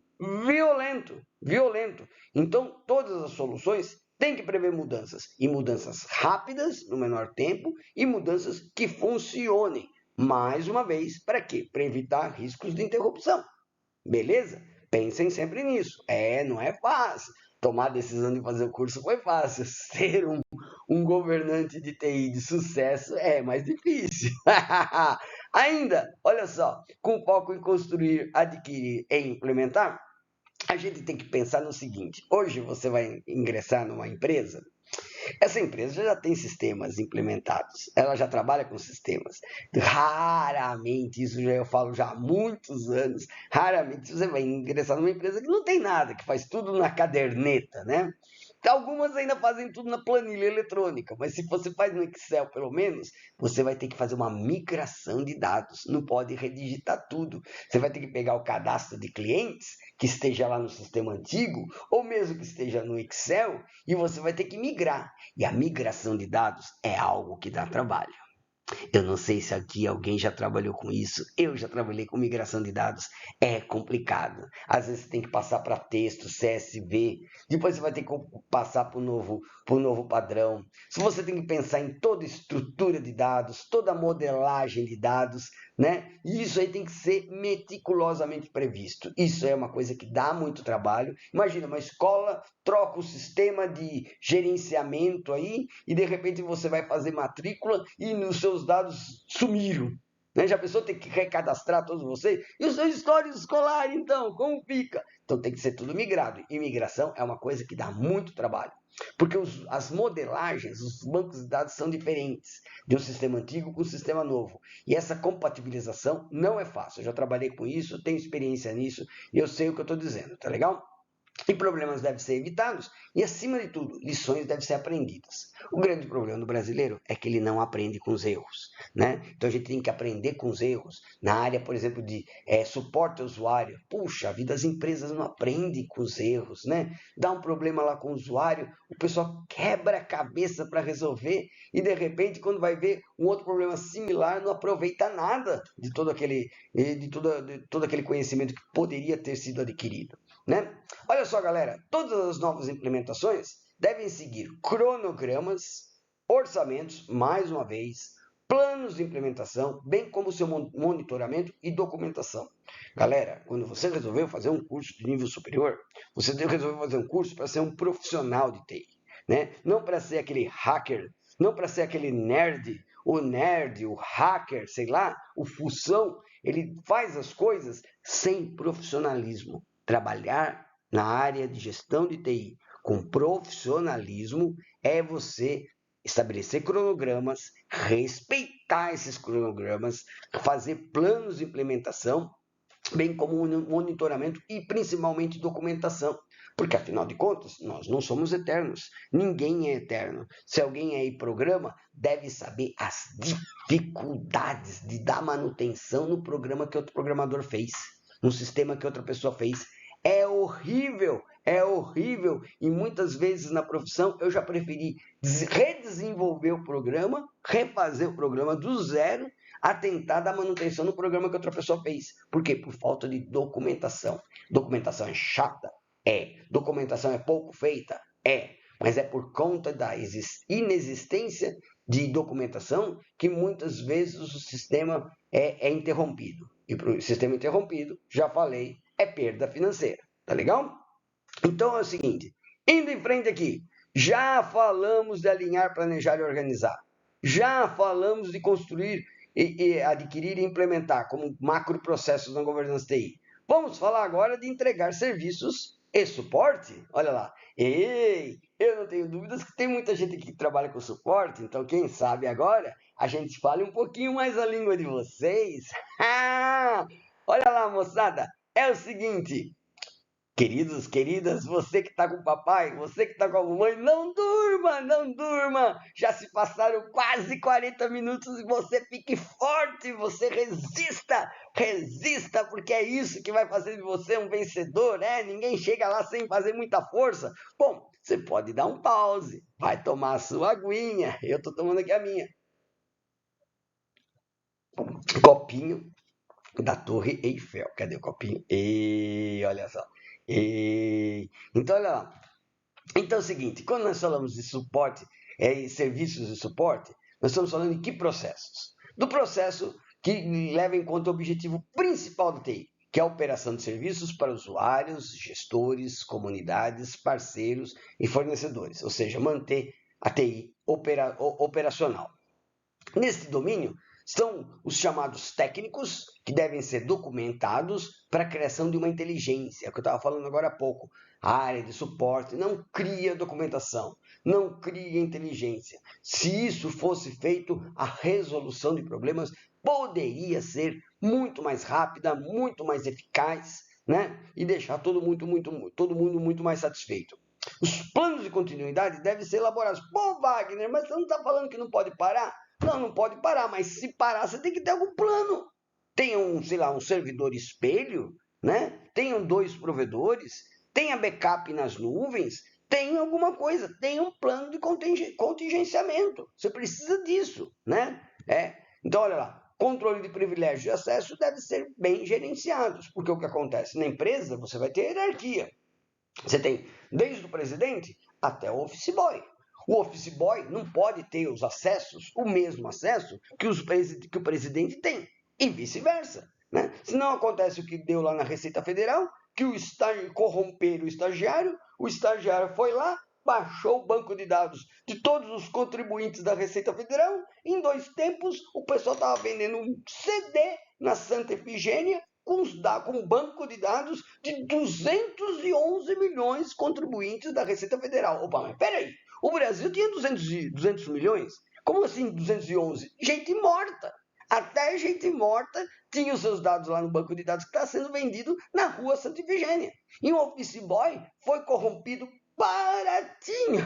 S1: violento. Então, todas as soluções têm que prever mudanças, e mudanças rápidas, no menor tempo, e mudanças que funcionem. Mais uma vez, para quê? Para evitar riscos de interrupção. Beleza? Pensem sempre nisso. Não é fácil. Tomar a decisão de fazer o curso foi fácil. Ser um governante de TI de sucesso é mais difícil. Ainda, olha só, com foco em construir, adquirir e implementar, a gente tem que pensar no seguinte: hoje você vai ingressar numa empresa, essa empresa já tem sistemas implementados, ela já trabalha com sistemas. Raramente, isso já eu falo já há muitos anos, raramente você vai ingressar numa empresa que não tem nada, que faz tudo na caderneta, né? Algumas ainda fazem tudo na planilha eletrônica, mas se você faz no Excel, pelo menos, você vai ter que fazer uma migração de dados. Não pode redigitar tudo. Você vai ter que pegar o cadastro de clientes que esteja lá no sistema antigo, ou mesmo que esteja no Excel, e você vai ter que migrar. E a migração de dados é algo que dá trabalho. Eu não sei se aqui alguém já trabalhou com isso. Eu já trabalhei com migração de dados. É complicado. Às vezes você tem que passar para texto, CSV. Depois você vai ter que passar para o novo padrão. Se você tem que pensar em toda estrutura de dados, toda modelagem de dados, né? E isso aí tem que ser meticulosamente previsto. Isso é uma coisa que dá muito trabalho. Imagina, uma escola troca o sistema de gerenciamento aí e de repente você vai fazer matrícula e os seus dados sumiram. Né? Já pensou ter que recadastrar todos vocês? E o seu histórico escolar, então, como fica? Então tem que ser tudo migrado. E migração é uma coisa que dá muito trabalho. Porque as modelagens, os bancos de dados são diferentes de um sistema antigo com um sistema novo. E essa compatibilização não é fácil. Eu já trabalhei com isso, tenho experiência nisso e eu sei o que eu estou dizendo, tá legal? E problemas devem ser evitados e, acima de tudo, lições devem ser aprendidas. O grande problema do brasileiro é que ele não aprende com os erros. Né? Então a gente tem que aprender com os erros. Na área, por exemplo, de suporte ao usuário. Puxa, a vida das empresas não aprendem com os erros. Né? Dá um problema lá com o usuário, o pessoal quebra a cabeça para resolver e, de repente, quando vai ver um outro problema similar, não aproveita nada de todo aquele conhecimento que poderia ter sido adquirido. Né? Olha só, galera, todas as novas implementações devem seguir cronogramas, orçamentos, mais uma vez, planos de implementação, bem como seu monitoramento e documentação. Galera, quando você resolveu fazer um curso de nível superior, você resolveu fazer um curso para ser um profissional de TI, né? Não para ser aquele hacker, não para ser aquele nerd, o hacker, sei lá, o fução. Ele faz as coisas sem profissionalismo. Trabalhar na área de gestão de TI com profissionalismo é você estabelecer cronogramas, respeitar esses cronogramas, fazer planos de implementação, bem como monitoramento e principalmente documentação. Porque, afinal de contas, nós não somos eternos. Ninguém é eterno. Se alguém aí programa, deve saber as dificuldades de dar manutenção no programa que outro programador fez, no sistema que outra pessoa fez. É horrível, e muitas vezes na profissão eu já preferi redesenvolver o programa, refazer o programa do zero, a tentar dar manutenção no programa que outra pessoa fez. Por quê? Por falta de documentação. Documentação é chata? É. Documentação é pouco feita? É. Mas é por conta da inexistência de documentação que muitas vezes o sistema é interrompido. E para o sistema interrompido, já falei, é perda financeira. Tá legal? Então é o seguinte, indo em frente aqui, Já falamos de alinhar, planejar e organizar. Já falamos de construir, adquirir e implementar como macroprocessos na governança TI. Vamos falar agora de entregar serviços e suporte? Olha lá. Ei, eu não tenho dúvidas que tem muita gente aqui que trabalha com suporte, então quem sabe agora a gente fale um pouquinho mais a língua de vocês. Olha lá, moçada, é o seguinte. Queridos, queridas, você que está com o papai, você que está com a mamãe, não durma, não durma. Já se passaram quase 40 minutos e você fique forte, você resista, resista, porque é isso que vai fazer de você um vencedor, né? Ninguém chega lá sem fazer muita força. Bom, você pode dar um pause, vai tomar a sua aguinha, eu estou tomando aqui a minha. Copinho da Torre Eiffel. Cadê o copinho? E olha só. Então, olha lá. Então é o seguinte, quando nós falamos de suporte, serviços de suporte, nós estamos falando de que processos? Do processo que leva em conta o objetivo principal do TI, que é a operação de serviços para usuários, gestores, comunidades, parceiros e fornecedores, ou seja, manter a TI operacional. Nesse domínio, são os chamados técnicos, que devem ser documentados para a criação de uma inteligência, que eu estava falando agora há pouco. A área de suporte não cria documentação, não cria inteligência. Se isso fosse feito, a resolução de problemas poderia ser muito mais rápida, muito mais eficaz, né? E deixar todo mundo muito mais satisfeito. Os planos de continuidade devem ser elaborados. Pô, Wagner, mas você não está falando que não pode parar? Não, não pode parar, mas se parar, você tem que ter algum plano. Tenha sei lá, um servidor espelho, né? Tenham 2 provedores, tenha backup nas nuvens, tenha alguma coisa, tenha um plano de contingenciamento. Você precisa disso, né? Então, olha lá, controle de privilégios de acesso deve ser bem gerenciados, porque o que acontece? Na empresa, você vai ter hierarquia. Você tem desde o presidente até o office boy. O office boy não pode ter os acessos, o mesmo acesso que o presidente tem, e vice-versa. Né? Senão acontece o que deu lá na Receita Federal, que corromperam o estagiário foi lá, baixou o banco de dados de todos os contribuintes da Receita Federal, em 2 tempos o pessoal estava vendendo um CD na Santa Efigênia, com um banco de dados de 211 milhões de contribuintes da Receita Federal. Opa, mas peraí, o Brasil tinha 200 milhões? Como assim 211? Gente morta. Até gente morta tinha os seus dados lá no banco de dados que está sendo vendido na rua Santa Ifigênia. E um office boy foi corrompido baratinho.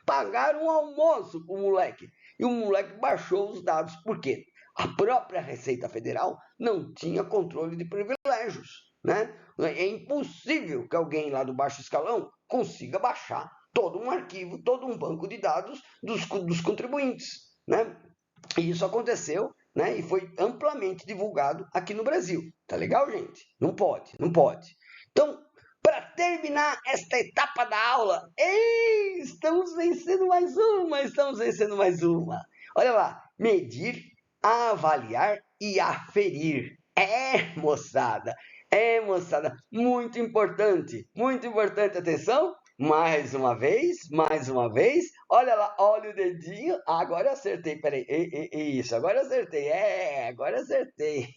S1: Pagaram um almoço pro moleque. E o moleque baixou os dados. Por quê? A própria Receita Federal não tinha controle de privilégios. Né? É impossível que alguém lá do baixo escalão consiga baixar todo um arquivo, todo um banco de dados dos contribuintes. Né? E isso aconteceu, né? E foi amplamente divulgado aqui no Brasil. Tá legal, gente? Não pode, não pode. Então, para terminar esta etapa da aula, estamos vencendo mais uma. Olha lá, medir, avaliar e aferir. Moçada, muito importante, atenção, mais uma vez, olha lá, olha o dedinho, agora eu acertei, peraí, isso, agora eu acertei, agora eu acertei,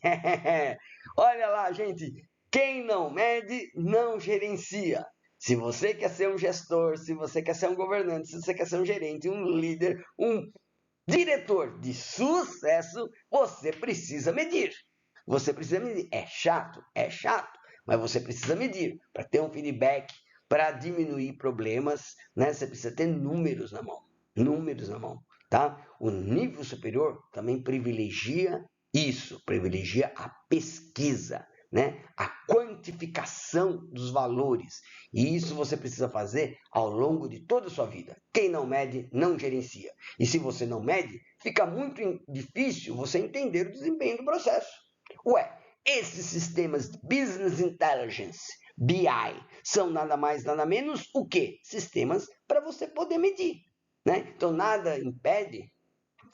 S1: olha lá, gente, quem não mede, não gerencia. Se você quer ser um gestor, se você quer ser um governante, se você quer ser um gerente, um líder, um diretor de sucesso, você precisa medir. Você precisa medir. É chato, mas você precisa medir para ter um feedback, para diminuir problemas, né? Você precisa ter números na mão, tá? O nível superior também privilegia isso, privilegia a pesquisa, né? A quantificação dos valores. E isso você precisa fazer ao longo de toda a sua vida. Quem não mede, não gerencia. E se você não mede, fica muito difícil você entender o desempenho do processo. Esses sistemas de Business Intelligence, BI, são nada mais, nada menos o quê? Sistemas para você poder medir. Né? Então, nada impede.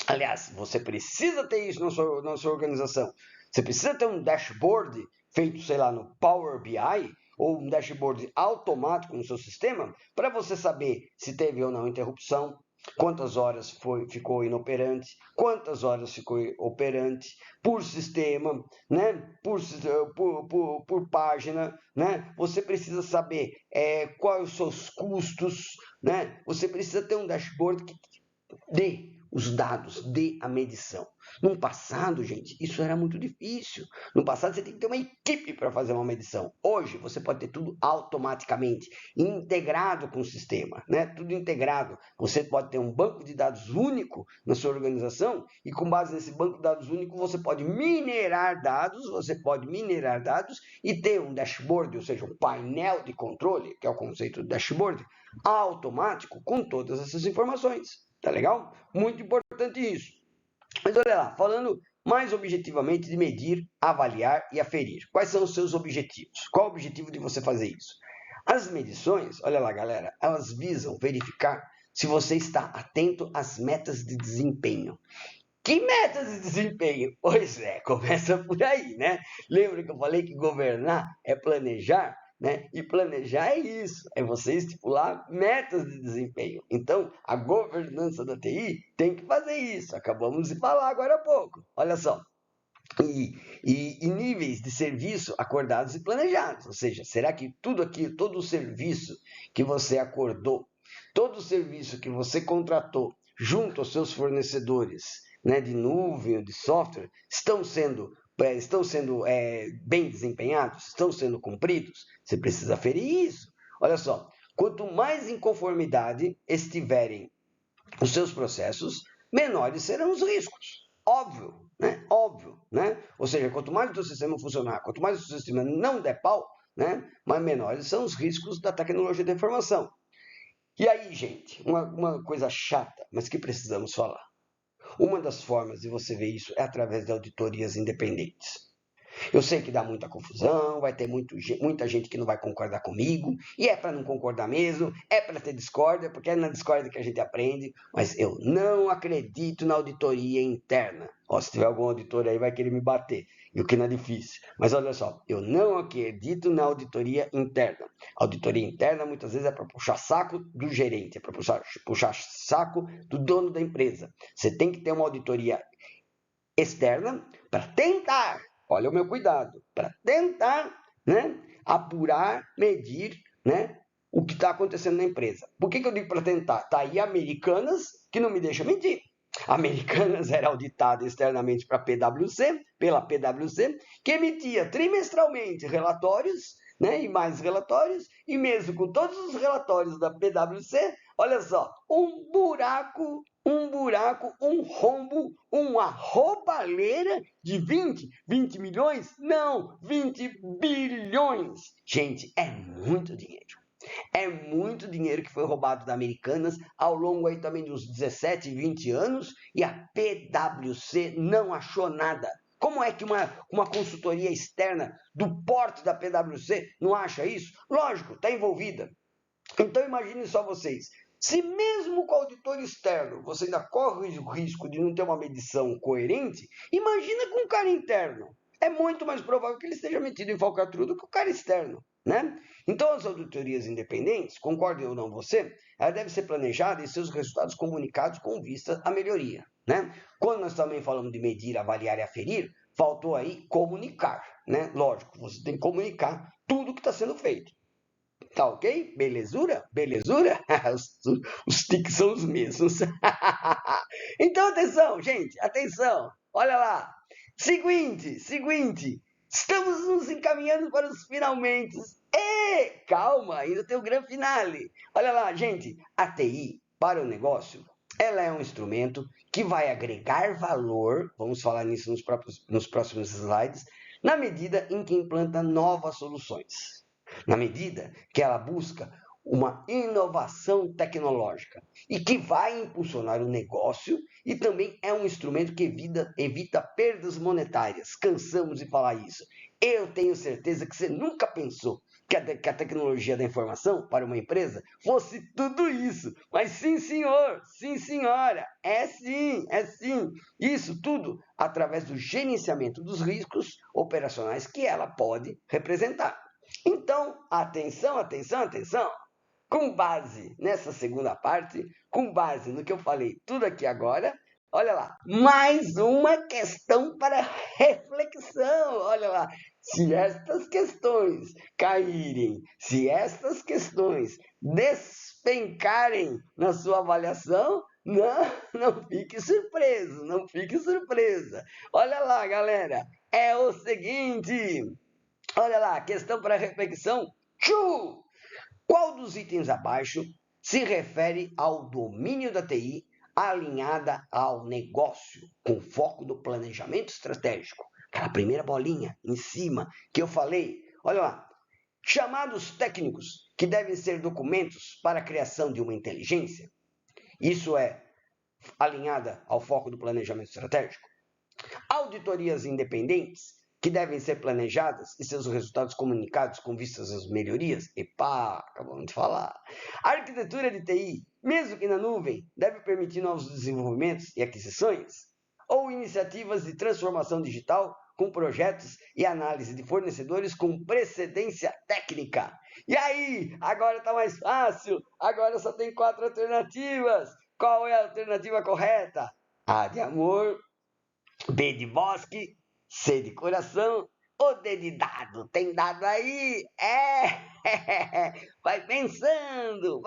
S1: Aliás, você precisa ter isso na sua organização. Você precisa ter um dashboard feito, sei lá, no Power BI, ou um dashboard automático no seu sistema para você saber se teve ou não interrupção, quantas horas ficou inoperante, quantas horas ficou operante, por sistema, né? por página. Né? Você precisa saber quais os seus custos. Né? Você precisa ter um dashboard que dê os dados, dê a medição. No passado, gente, isso era muito difícil. No passado, você tem que ter uma equipe para fazer uma medição. Hoje, você pode ter tudo automaticamente, integrado com o sistema, né? Tudo integrado. Você pode ter um banco de dados único na sua organização e, com base nesse banco de dados único, você pode minerar dados, e ter um dashboard, ou seja, um painel de controle, que é o conceito do dashboard, automático com todas essas informações. Tá legal? Muito importante isso. Mas olha lá, falando mais objetivamente de medir, avaliar e aferir. Quais são os seus objetivos? Qual o objetivo de você fazer isso? As medições, olha lá, galera, elas visam verificar se você está atento às metas de desempenho. Que metas de desempenho? Pois é, começa por aí, né? Lembra que eu falei que governar é planejar? Né? E planejar é isso, é você estipular metas de desempenho. Então, a governança da TI tem que fazer isso. Acabamos de falar agora há pouco. Olha só. E níveis de serviço acordados e planejados. Ou seja, será que tudo aquilo, todo o serviço que você acordou, todo o serviço que você contratou junto aos seus fornecedores, né, de nuvem ou de software, estão sendo bem desempenhados? Estão sendo cumpridos? Você precisa aferir isso. Olha só, quanto mais em conformidade estiverem os seus processos, menores serão os riscos. Óbvio, né? Óbvio, né? Ou seja, quanto mais o seu sistema funcionar, quanto mais o seu sistema não der pau, né? Mais menores são os riscos da tecnologia da informação. E aí, gente, uma coisa chata, mas que precisamos falar. Uma das formas de você ver isso é através de auditorias independentes. Eu sei que dá muita confusão, vai ter muita gente que não vai concordar comigo, e é para não concordar mesmo, é para ter discórdia, porque é na discórdia que a gente aprende, mas eu não acredito na auditoria interna. Ó, se tiver algum auditor aí, vai querer me bater, e o que não é difícil. Mas olha só, eu não acredito na auditoria interna. A auditoria interna, muitas vezes, é para puxar saco do gerente, é para puxar saco do dono da empresa. Você tem que ter uma auditoria externa para tentar, olha o meu cuidado, para tentar, né, apurar, medir, né, o que está acontecendo na empresa. Por que eu digo para tentar? Está aí Americanas, que não me deixa mentir. Americanas era auditada externamente pela PwC, que emitia trimestralmente relatórios, né, e mais relatórios, e mesmo com todos os relatórios da PwC, olha só, um buraco, um rombo, uma roubalheira de 20 milhões? Não, 20 bilhões. Gente, é muito dinheiro. É muito dinheiro que foi roubado da Americanas ao longo aí também dos 17, 20 anos, e a PwC não achou nada. Como é que uma consultoria externa do porte da PwC não acha isso? Lógico, está envolvida. Então imagine só vocês, se mesmo com o auditor externo você ainda corre o risco de não ter uma medição coerente, imagina com o cara interno. É muito mais provável que ele esteja metido em falcatrua do que o cara externo. Né? Então, as auditorias independentes, concorde ou não você, ela deve ser planejada e seus resultados comunicados com vista à melhoria. Né? Quando nós também falamos de medir, avaliar e aferir, faltou aí comunicar. Né? Lógico, você tem que comunicar tudo o que está sendo feito. Tá ok? Belezura? Belezura? Os tiques são os mesmos. Então, atenção, gente, atenção. Olha lá. Seguinte. Estamos nos encaminhando para os finalmente. Calma, ainda tem o grande finale. Olha lá, gente. A TI, para o negócio, ela é um instrumento que vai agregar valor, vamos falar nisso nos próximos slides, na medida em que implanta novas soluções. Na medida que ela busca uma inovação tecnológica e que vai impulsionar o negócio, e também é um instrumento que evita perdas monetárias. Cansamos de falar isso. Eu tenho certeza que você nunca pensou que a tecnologia da informação para uma empresa fosse tudo isso. Mas sim, senhor, sim, senhora, é sim. Isso tudo através do gerenciamento dos riscos operacionais que ela pode representar. Então, atenção, atenção, atenção. Com base nessa segunda parte, com base no que eu falei tudo aqui agora, olha lá, mais uma questão para reflexão. Olha lá, se estas questões caírem, se estas questões despencarem na sua avaliação, não fique surpreso, não fique surpresa. Olha lá, galera, é o seguinte, olha lá, questão para reflexão. Tchu! Qual dos itens abaixo se refere ao domínio da TI alinhada ao negócio, com foco no planejamento estratégico? Aquela primeira bolinha em cima que eu falei. Olha lá. Chamados técnicos, que devem ser documentos para a criação de uma inteligência. Isso é alinhada ao foco do planejamento estratégico. Auditorias independentes, que devem ser planejadas e seus resultados comunicados com vistas às melhorias. Epá, acabamos de falar. A arquitetura de TI, mesmo que na nuvem, deve permitir novos desenvolvimentos e aquisições? Ou iniciativas de transformação digital com projetos e análise de fornecedores com precedência técnica? E aí, agora está mais fácil, agora só tem 4 alternativas. Qual é a alternativa correta? A de amor, B de bosque, C de coração, o D de dado. Tem dado aí? Vai pensando.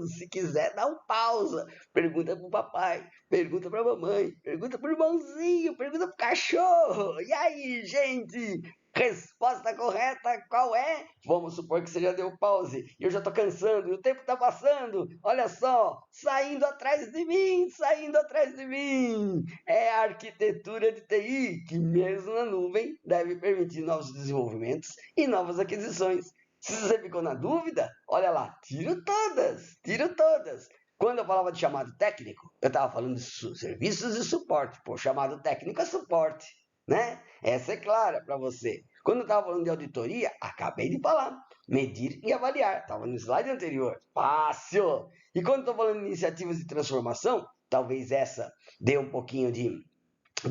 S1: Se quiser, dá um pausa. Pergunta pro papai, pergunta pra mamãe, pergunta pro irmãozinho, pergunta pro cachorro. E aí, gente? Resposta correta, qual é? Vamos supor que você já deu pause e eu já estou cansando e o tempo está passando. Olha só, saindo atrás de mim. É a arquitetura de TI, que mesmo na nuvem deve permitir novos desenvolvimentos e novas aquisições. Se você ficou na dúvida, olha lá, tiro todas. Quando eu falava de chamado técnico, eu estava falando de serviços e suporte. Pô, chamado técnico é suporte, né? Essa é clara para você. Quando eu estava falando de auditoria, acabei de falar. Medir e avaliar. Estava no slide anterior. Fácil! E quando estou falando de iniciativas de transformação, talvez essa dê um pouquinho de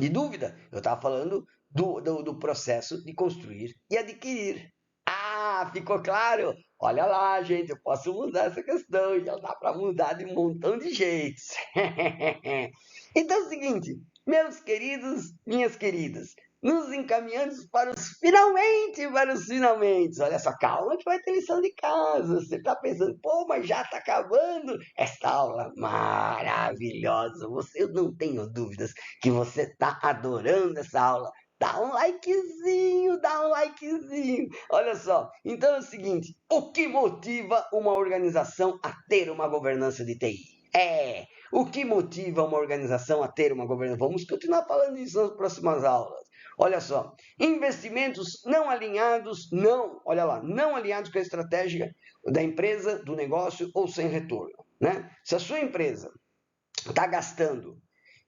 S1: dúvida. Eu estava falando do processo de construir e adquirir. Ah, ficou claro? Olha lá, gente, eu posso mudar essa questão. Já dá para mudar de um montão de jeitos. Então é o seguinte, meus queridos, minhas queridas, nos encaminhando para os finalmente, Olha só, calma que vai ter lição de casa. Você está pensando, pô, mas já está acabando esta aula maravilhosa. Eu não tenho dúvidas que você está adorando essa aula. Dá um likezinho. Olha só, então é o seguinte, o que motiva uma organização a ter uma governança de TI? O que motiva uma organização a ter uma governança? Vamos continuar falando isso nas próximas aulas. Olha só, investimentos não alinhados, não alinhados com a estratégia da empresa, do negócio ou sem retorno, né? Se a sua empresa está gastando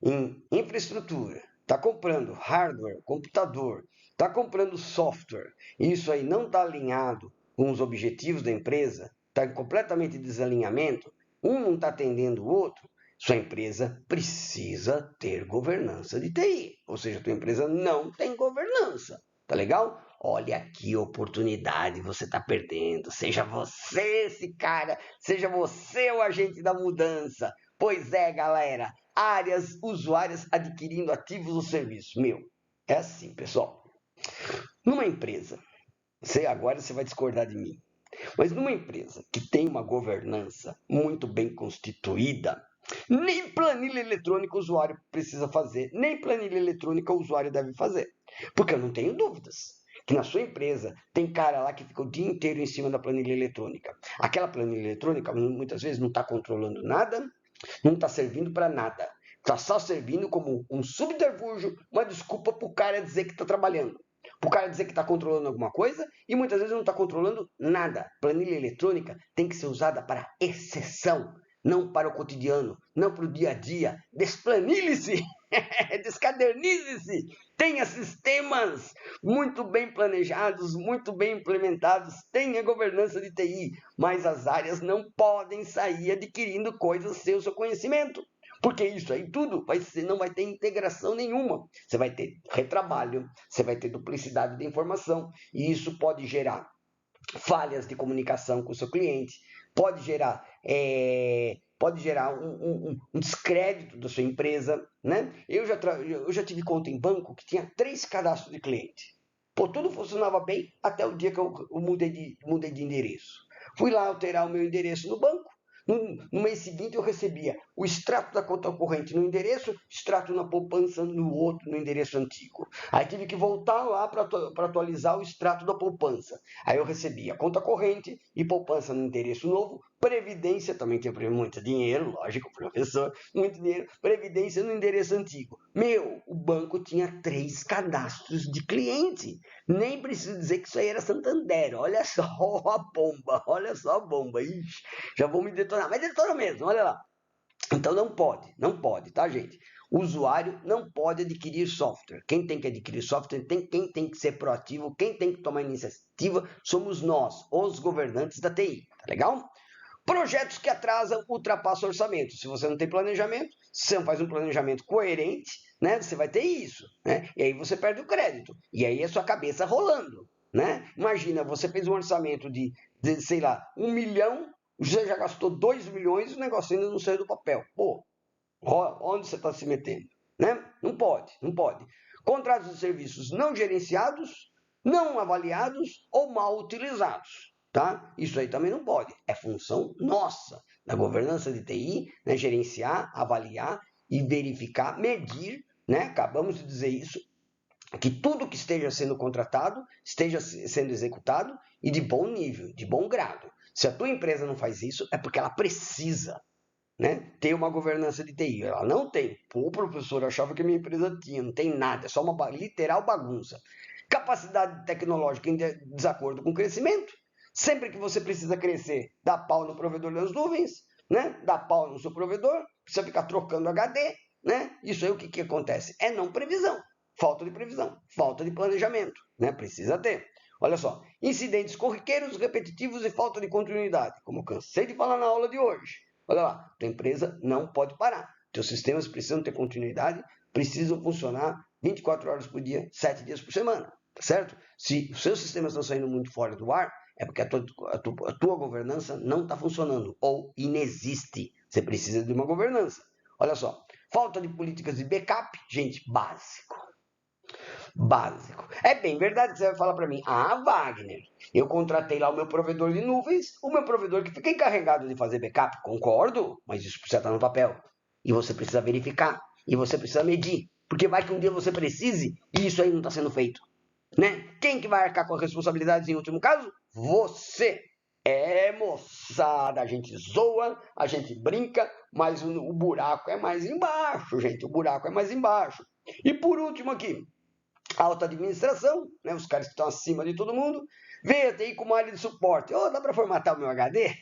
S1: em infraestrutura, está comprando hardware, computador, está comprando software, e isso aí não está alinhado com os objetivos da empresa, está em completamente desalinhamento, um não está atendendo o outro, sua empresa precisa ter governança de TI. Ou seja, tua empresa não tem governança. Tá legal? Olha que oportunidade você está perdendo. Seja você esse cara, seja você o agente da mudança. Pois é, galera, áreas usuárias adquirindo ativos ou serviços. É assim, pessoal. Numa empresa, agora você vai discordar de mim, mas numa empresa que tem uma governança muito bem constituída, nem planilha eletrônica o usuário precisa fazer, nem planilha eletrônica o usuário deve fazer. Porque eu não tenho dúvidas que na sua empresa tem cara lá que fica o dia inteiro em cima da planilha eletrônica. Aquela planilha eletrônica muitas vezes não está controlando nada, não está servindo para nada. Está só servindo como um subterfúgio, uma desculpa para o cara dizer que está trabalhando. Para o cara dizer que está controlando alguma coisa e muitas vezes não está controlando nada. Planilha eletrônica tem que ser usada para exceção, não para o cotidiano, não para o dia a dia. Desplanilhe-se, descadernize-se, tenha sistemas muito bem planejados, muito bem implementados, tenha governança de TI, mas as áreas não podem sair adquirindo coisas sem o seu conhecimento. Porque isso aí tudo não vai ter integração nenhuma. Você vai ter retrabalho, você vai ter duplicidade de informação, e isso pode gerar falhas de comunicação com o seu cliente, pode gerar um descrédito da sua empresa, né? Eu já tive conta em banco que tinha 3 cadastros de cliente. Pô, tudo funcionava bem até o dia que eu mudei de endereço. Fui lá alterar o meu endereço no banco. No mês seguinte eu recebia o extrato da conta corrente no endereço, extrato na poupança no outro, no endereço antigo. Aí tive que voltar lá para atualizar o extrato da poupança. Aí eu recebia conta corrente e poupança no endereço novo, previdência, também tinha muito dinheiro, lógico, professor, muito dinheiro, previdência no endereço antigo. Meu, o banco tinha 3 cadastros de cliente. Nem preciso dizer que isso aí era Santander. Olha só a bomba, olha só a bomba. Ixi, já vou me detonar, mas detona mesmo, olha lá. Então não pode, tá, gente? O usuário não pode adquirir software. Quem tem que adquirir software, quem tem que ser proativo, quem tem que tomar iniciativa, somos nós, os governantes da TI, tá legal? Projetos que atrasam, ultrapassam orçamento. Se você não tem planejamento, se você não faz um planejamento coerente, né, você vai ter isso, né? E aí você perde o crédito. E aí a sua cabeça rolando, né? Imagina, você fez um orçamento sei lá, 1 milhão, você já gastou 2 milhões e o negócio ainda não saiu do papel. Pô, onde você está se metendo? Né? Não pode, não pode. Contratos de serviços não gerenciados, não avaliados ou mal utilizados. Tá? Isso aí também não pode. É função nossa, da governança de TI, né? Gerenciar, avaliar e verificar, medir, né? Acabamos de dizer isso, que tudo que esteja sendo contratado esteja sendo executado e de bom nível, de bom grado. Se a tua empresa não faz isso, é porque ela precisa, né, ter uma governança de TI. Ela não tem. Pô, professor, eu achava que a minha empresa tinha. Não tem nada. É só uma literal bagunça. Capacidade tecnológica em desacordo com o crescimento. Sempre que você precisa crescer, dá pau no provedor das nuvens, né? Dá pau no seu provedor, precisa ficar trocando HD, né? Isso aí o que acontece? É não previsão. Falta de previsão, falta de planejamento, né? Precisa ter. Olha só, incidentes corriqueiros, repetitivos e falta de continuidade, como eu cansei de falar na aula de hoje. Olha lá, tua empresa não pode parar. Teus sistemas precisam ter continuidade, precisam funcionar 24 horas por dia, 7 dias por semana, tá certo? Se os seus sistemas estão saindo muito fora do ar, é porque a tua governança não está funcionando ou inexiste. Você precisa de uma governança. Olha só, falta de políticas de backup, gente, básico. Básico. É bem verdade que você vai falar para mim, Wagner, eu contratei lá o meu provedor de nuvens, o meu provedor que fica encarregado de fazer backup, concordo, mas isso precisa estar no papel. E você precisa verificar, e você precisa medir, porque vai que um dia você precise e isso aí não está sendo feito. Né? Quem que vai arcar com as responsabilidades em último caso? Você. É, moçada, a gente zoa, a gente brinca, mas o buraco é mais embaixo, gente, o buraco é mais embaixo. E por último aqui, alta administração, né, os caras que estão acima de todo mundo, veio até aí como área de suporte. Oh, dá para formatar o meu HD?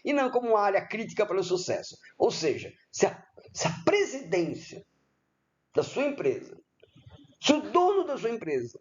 S1: E não como uma área crítica para o sucesso. Ou seja, se a presidência da sua empresa, se o dono da sua empresa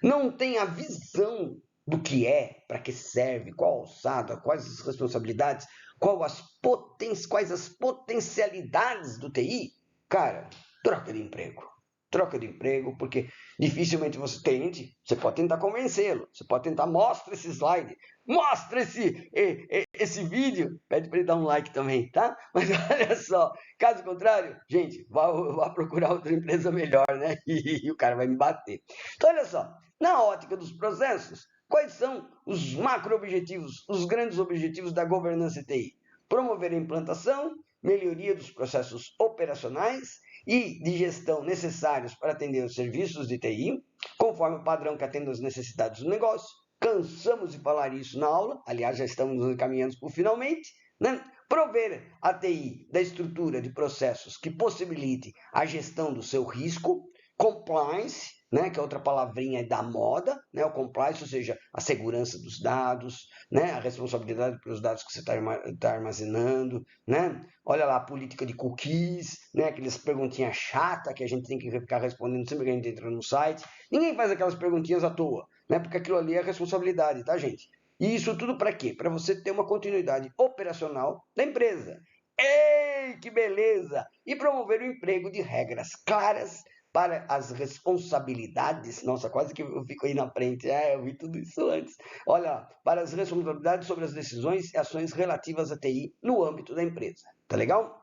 S1: não tem a visão do que é, para que serve, qual a alçada, quais as responsabilidades, quais as potencialidades do TI, cara, troca de emprego. Troca de emprego, porque dificilmente você tente, você pode tentar convencê-lo, você pode tentar, mostra esse slide, mostra esse vídeo, pede para ele dar um like também, tá? Mas olha só, caso contrário, gente, vá procurar outra empresa melhor, né? E o cara vai me bater. Então, olha só, na ótica dos processos, quais são os macro-objetivos, os grandes objetivos da governança TI? Promover a implantação, melhoria dos processos operacionais e de gestão necessários para atender os serviços de TI, conforme o padrão que atenda às necessidades do negócio. Cansamos de falar isso na aula, aliás, já estamos nos encaminhando para o finalmente, né? Prover a TI da estrutura de processos que possibilite a gestão do seu risco, compliance, né, que é outra palavrinha da moda, né, o compliance, ou seja, a segurança dos dados, né, a responsabilidade pelos dados que você está armazenando, né, olha lá, a política de cookies, né, aquelas perguntinhas chatas que a gente tem que ficar respondendo sempre que a gente entra no site. Ninguém faz aquelas perguntinhas à toa, né, porque aquilo ali é responsabilidade, tá, gente? E isso tudo para quê? Para você ter uma continuidade operacional da empresa. Ei, que beleza! E promover o emprego de regras claras, para as responsabilidades, nossa, quase que eu fico aí na frente, eu vi tudo isso antes. Olha, para as responsabilidades sobre as decisões e ações relativas à TI no âmbito da empresa. Tá legal?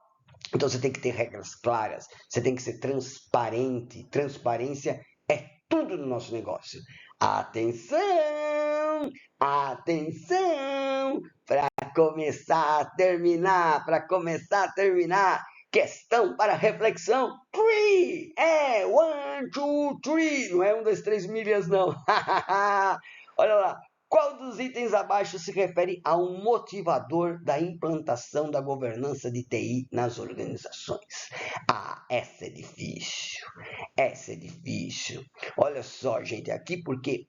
S1: Então você tem que ter regras claras, você tem que ser transparente. Transparência é tudo no nosso negócio. Atenção! Atenção! Para começar a terminar, questão para reflexão. 3! 1, 2, 3! Não é 1, 2, 3 milhas, não. Olha lá. Qual dos itens abaixo se refere a um motivador da implantação da governança de TI nas organizações? Essa é difícil. Essa é difícil. Olha só, gente, aqui por que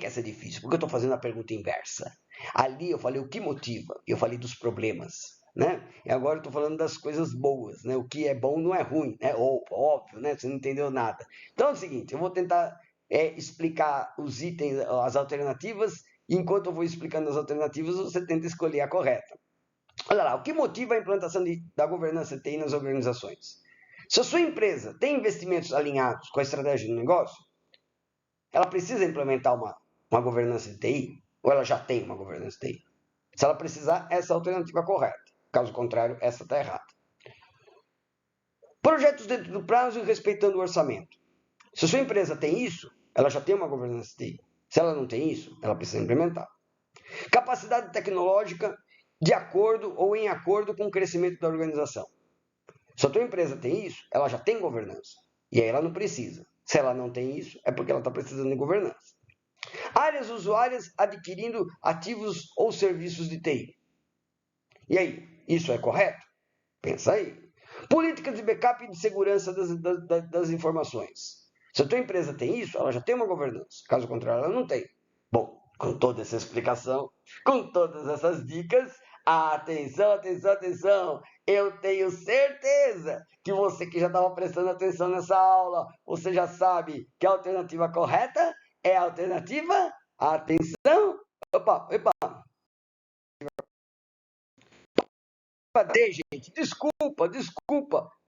S1: essa é difícil? Porque eu estou fazendo a pergunta inversa. Ali eu falei o que motiva, eu falei dos problemas, né? E agora eu estou falando das coisas boas, né? O que é bom não é ruim, né? Óbvio, né? Você não entendeu nada. Então é o seguinte, eu vou tentar explicar os itens, as alternativas, e enquanto eu vou explicando as alternativas, você tenta escolher a correta. Olha lá, o que motiva a implantação da governança TI nas organizações? Se a sua empresa tem investimentos alinhados com a estratégia do negócio, ela precisa implementar uma governança de TI? Ou ela já tem uma governança de TI? Se ela precisar, essa é a alternativa correta. Caso contrário, essa está errada. Projetos dentro do prazo e respeitando o orçamento. Se a sua empresa tem isso, ela já tem uma governança de TI. Se ela não tem isso, ela precisa implementar. Capacidade tecnológica de acordo ou em acordo com o crescimento da organização. Se a tua empresa tem isso, ela já tem governança. E aí ela não precisa. Se ela não tem isso, é porque ela está precisando de governança. Áreas usuárias adquirindo ativos ou serviços de TI. E aí, isso é correto? Pensa aí. Políticas de backup e de segurança das informações. Se a tua empresa tem isso, ela já tem uma governança. Caso contrário, ela não tem. Bom, com toda essa explicação, com todas essas dicas, atenção, atenção, atenção! Eu tenho certeza que você que já estava prestando atenção nessa aula, você já sabe que a alternativa correta é a alternativa. Atenção! Opa, opa! D, gente, desculpa.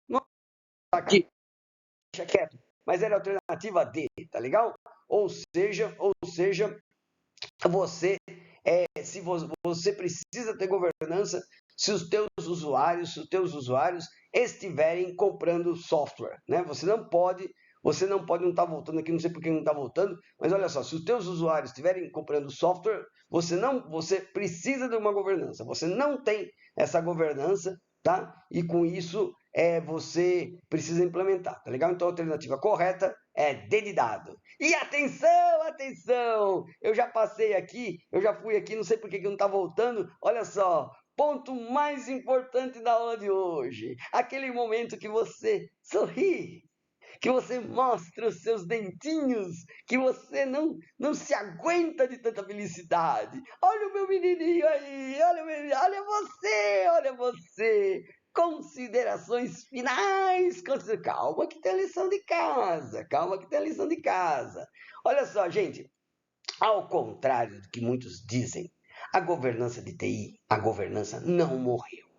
S1: Não tá aqui, deixa quieto. Mas era a alternativa D, tá legal? Ou seja, se você precisa ter governança se os teus usuários estiverem comprando software, né? Você não pode, não está voltando aqui, não sei por que não está voltando, mas olha só, se os teus usuários estiverem comprando software, você precisa de uma governança. Você não tem essa governança, tá? E com isso você precisa implementar, tá legal? Então a alternativa correta é D de dado. E atenção, atenção! Eu já passei aqui, eu já fui aqui, não sei por que não está voltando. Olha só, ponto mais importante da aula de hoje. Aquele momento que você sorri, que você mostra os seus dentinhos, que você não se aguenta de tanta felicidade. Olha o meu menininho aí, olha você. Considerações finais. Calma que tem a lição de casa. Olha só, gente, ao contrário do que muitos dizem, a governança de TI, a governança não morreu.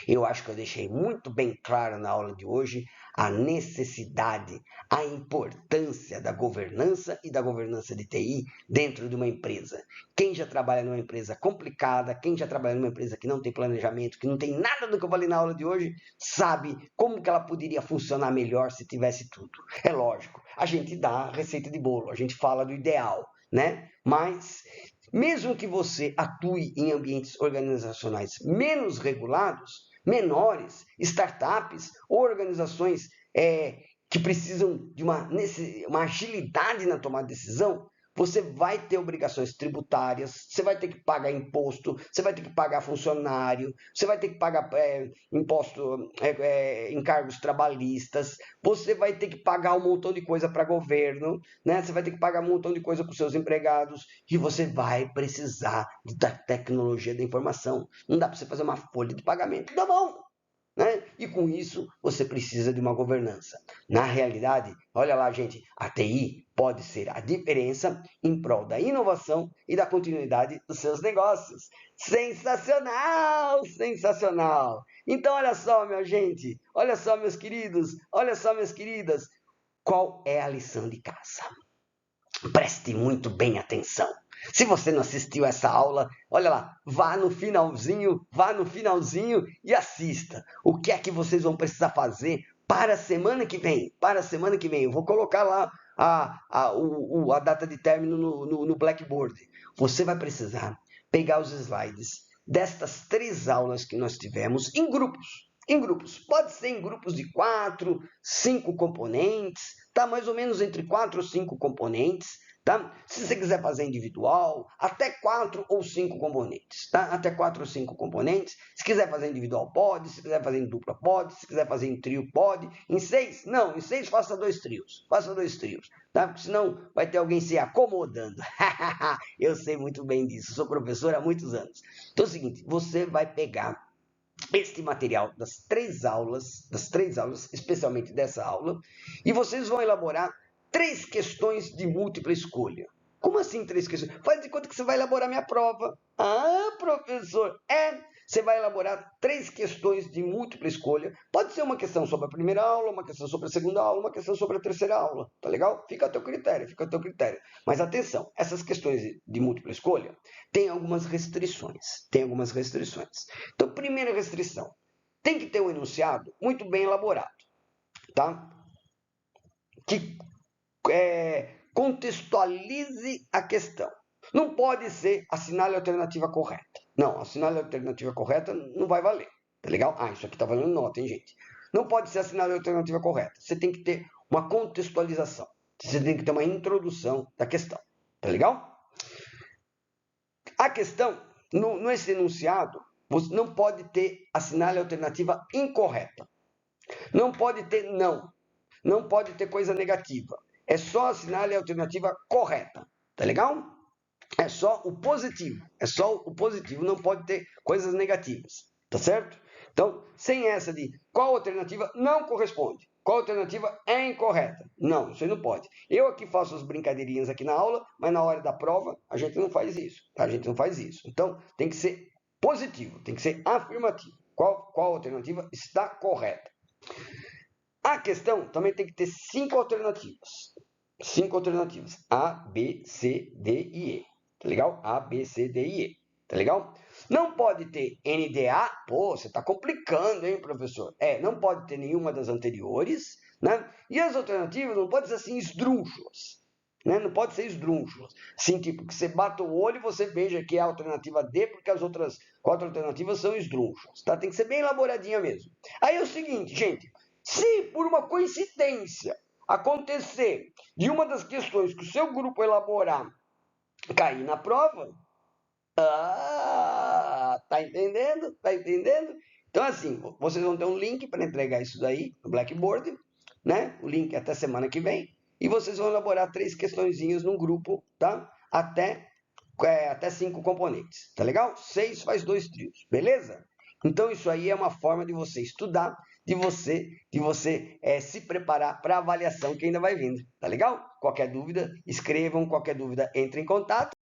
S1: Eu acho que eu deixei muito bem claro na aula de hoje a necessidade, a importância da governança e da governança de TI dentro de uma empresa. Quem já trabalha numa empresa complicada, quem já trabalha numa empresa que não tem planejamento, que não tem nada do que eu falei na aula de hoje, sabe como que ela poderia funcionar melhor se tivesse tudo. É lógico, a gente dá a receita de bolo, a gente fala do ideal, né? Mas mesmo que você atue em ambientes organizacionais menos regulados, menores, startups ou organizações que precisam de uma agilidade na tomada de decisão, você vai ter obrigações tributárias, você vai ter que pagar imposto, você vai ter que pagar funcionário, você vai ter que pagar imposto, encargos trabalhistas, você vai ter que pagar um montão de coisa para governo, né? Você vai ter que pagar um montão de coisa para os seus empregados e você vai precisar da tecnologia da informação. Não dá para você fazer uma folha de pagamento da mão. Né? E com isso você precisa de uma governança. Na realidade, olha lá, gente, a TI pode ser a diferença em prol da inovação e da continuidade dos seus negócios. Sensacional, sensacional. Então olha só, minha gente, olha só, meus queridos, olha só, minhas queridas, qual é a lição de casa. Preste muito bem atenção. Se você não assistiu essa aula, olha lá, vá no finalzinho e assista. O que é que vocês vão precisar fazer para a semana que vem? Para a semana que vem. Eu vou colocar lá a data de término no Blackboard. Você vai precisar pegar os slides destas 3 aulas que nós tivemos em grupos. Em grupos. Pode ser em grupos de 4, 5 componentes, tá? Mais ou menos entre 4 ou 5 componentes. Tá? Se você quiser fazer individual, até 4 ou 5 componentes, tá? Até 4 ou 5 componentes. Se quiser fazer individual, pode. Se quiser fazer em dupla, pode. Se quiser fazer em trio, pode. Em 6, não. Em 6, faça 2 trios. Faça 2 trios, tá? Porque senão vai ter alguém se acomodando. Eu sei muito bem disso. Sou professor há muitos anos. Então é o seguinte, você vai pegar este material das 3 aulas, especialmente dessa aula, e vocês vão elaborar 3 questões de múltipla escolha. Como assim 3 questões? Faz de conta que você vai elaborar minha prova. Ah, professor, você vai elaborar 3 questões de múltipla escolha. Pode ser uma questão sobre a primeira aula, uma questão sobre a segunda aula, uma questão sobre a terceira aula. Tá legal? Fica a teu critério, Mas atenção, essas questões de múltipla escolha têm algumas restrições. Então, primeira restrição, tem que ter um enunciado muito bem elaborado, tá? Que contextualize a questão. Não pode ser assinale a alternativa correta. Não, assinale a alternativa correta não vai valer. Tá legal? Isso aqui tá valendo nota, hein, gente? Não pode ser assinale a alternativa correta. Você tem que ter uma contextualização. Você tem que ter uma introdução da questão. Tá legal? A questão, nesse enunciado, você não pode ter assinale a alternativa incorreta. Não pode ter não. Não pode ter coisa negativa. É só assinale a alternativa correta. Tá legal? É só o positivo. Não pode ter coisas negativas. Tá certo? Então, sem essa de qual alternativa não corresponde. Qual alternativa é incorreta. Não, isso aí não pode. Eu aqui faço as brincadeirinhas aqui na aula, mas na hora da prova a gente não faz isso. Tá? A gente não faz isso. Então, tem que ser positivo, tem que ser afirmativo. Qual alternativa está correta? A questão também tem que ter 5 alternativas. 5 alternativas. A, B, C, D e E. Tá legal? A, B, C, D e E. Tá legal? Não pode ter NDA. Pô, você está complicando, hein, professor? Não pode ter nenhuma das anteriores, né? E as alternativas não podem ser assim esdrúxulas. Né? Não pode ser esdrúxulas. Assim, tipo, que você bata o olho e você veja que é a alternativa D, porque as outras 4 alternativas são esdrúxulas. Tá? Tem que ser bem elaboradinha mesmo. Aí é o seguinte, gente. Se por uma coincidência acontecer de uma das questões que o seu grupo elaborar cair na prova, tá entendendo? Então, assim, vocês vão ter um link para entregar isso daí no Blackboard, né? O link até semana que vem. E vocês vão elaborar 3 questõezinhas num grupo, tá? Até 5 componentes, tá legal? 6 faz 2 trios, beleza? Então, isso aí é uma forma de você estudar, de você se preparar para a avaliação que ainda vai vindo, tá legal? Qualquer dúvida, escrevam, qualquer dúvida, entre em contato.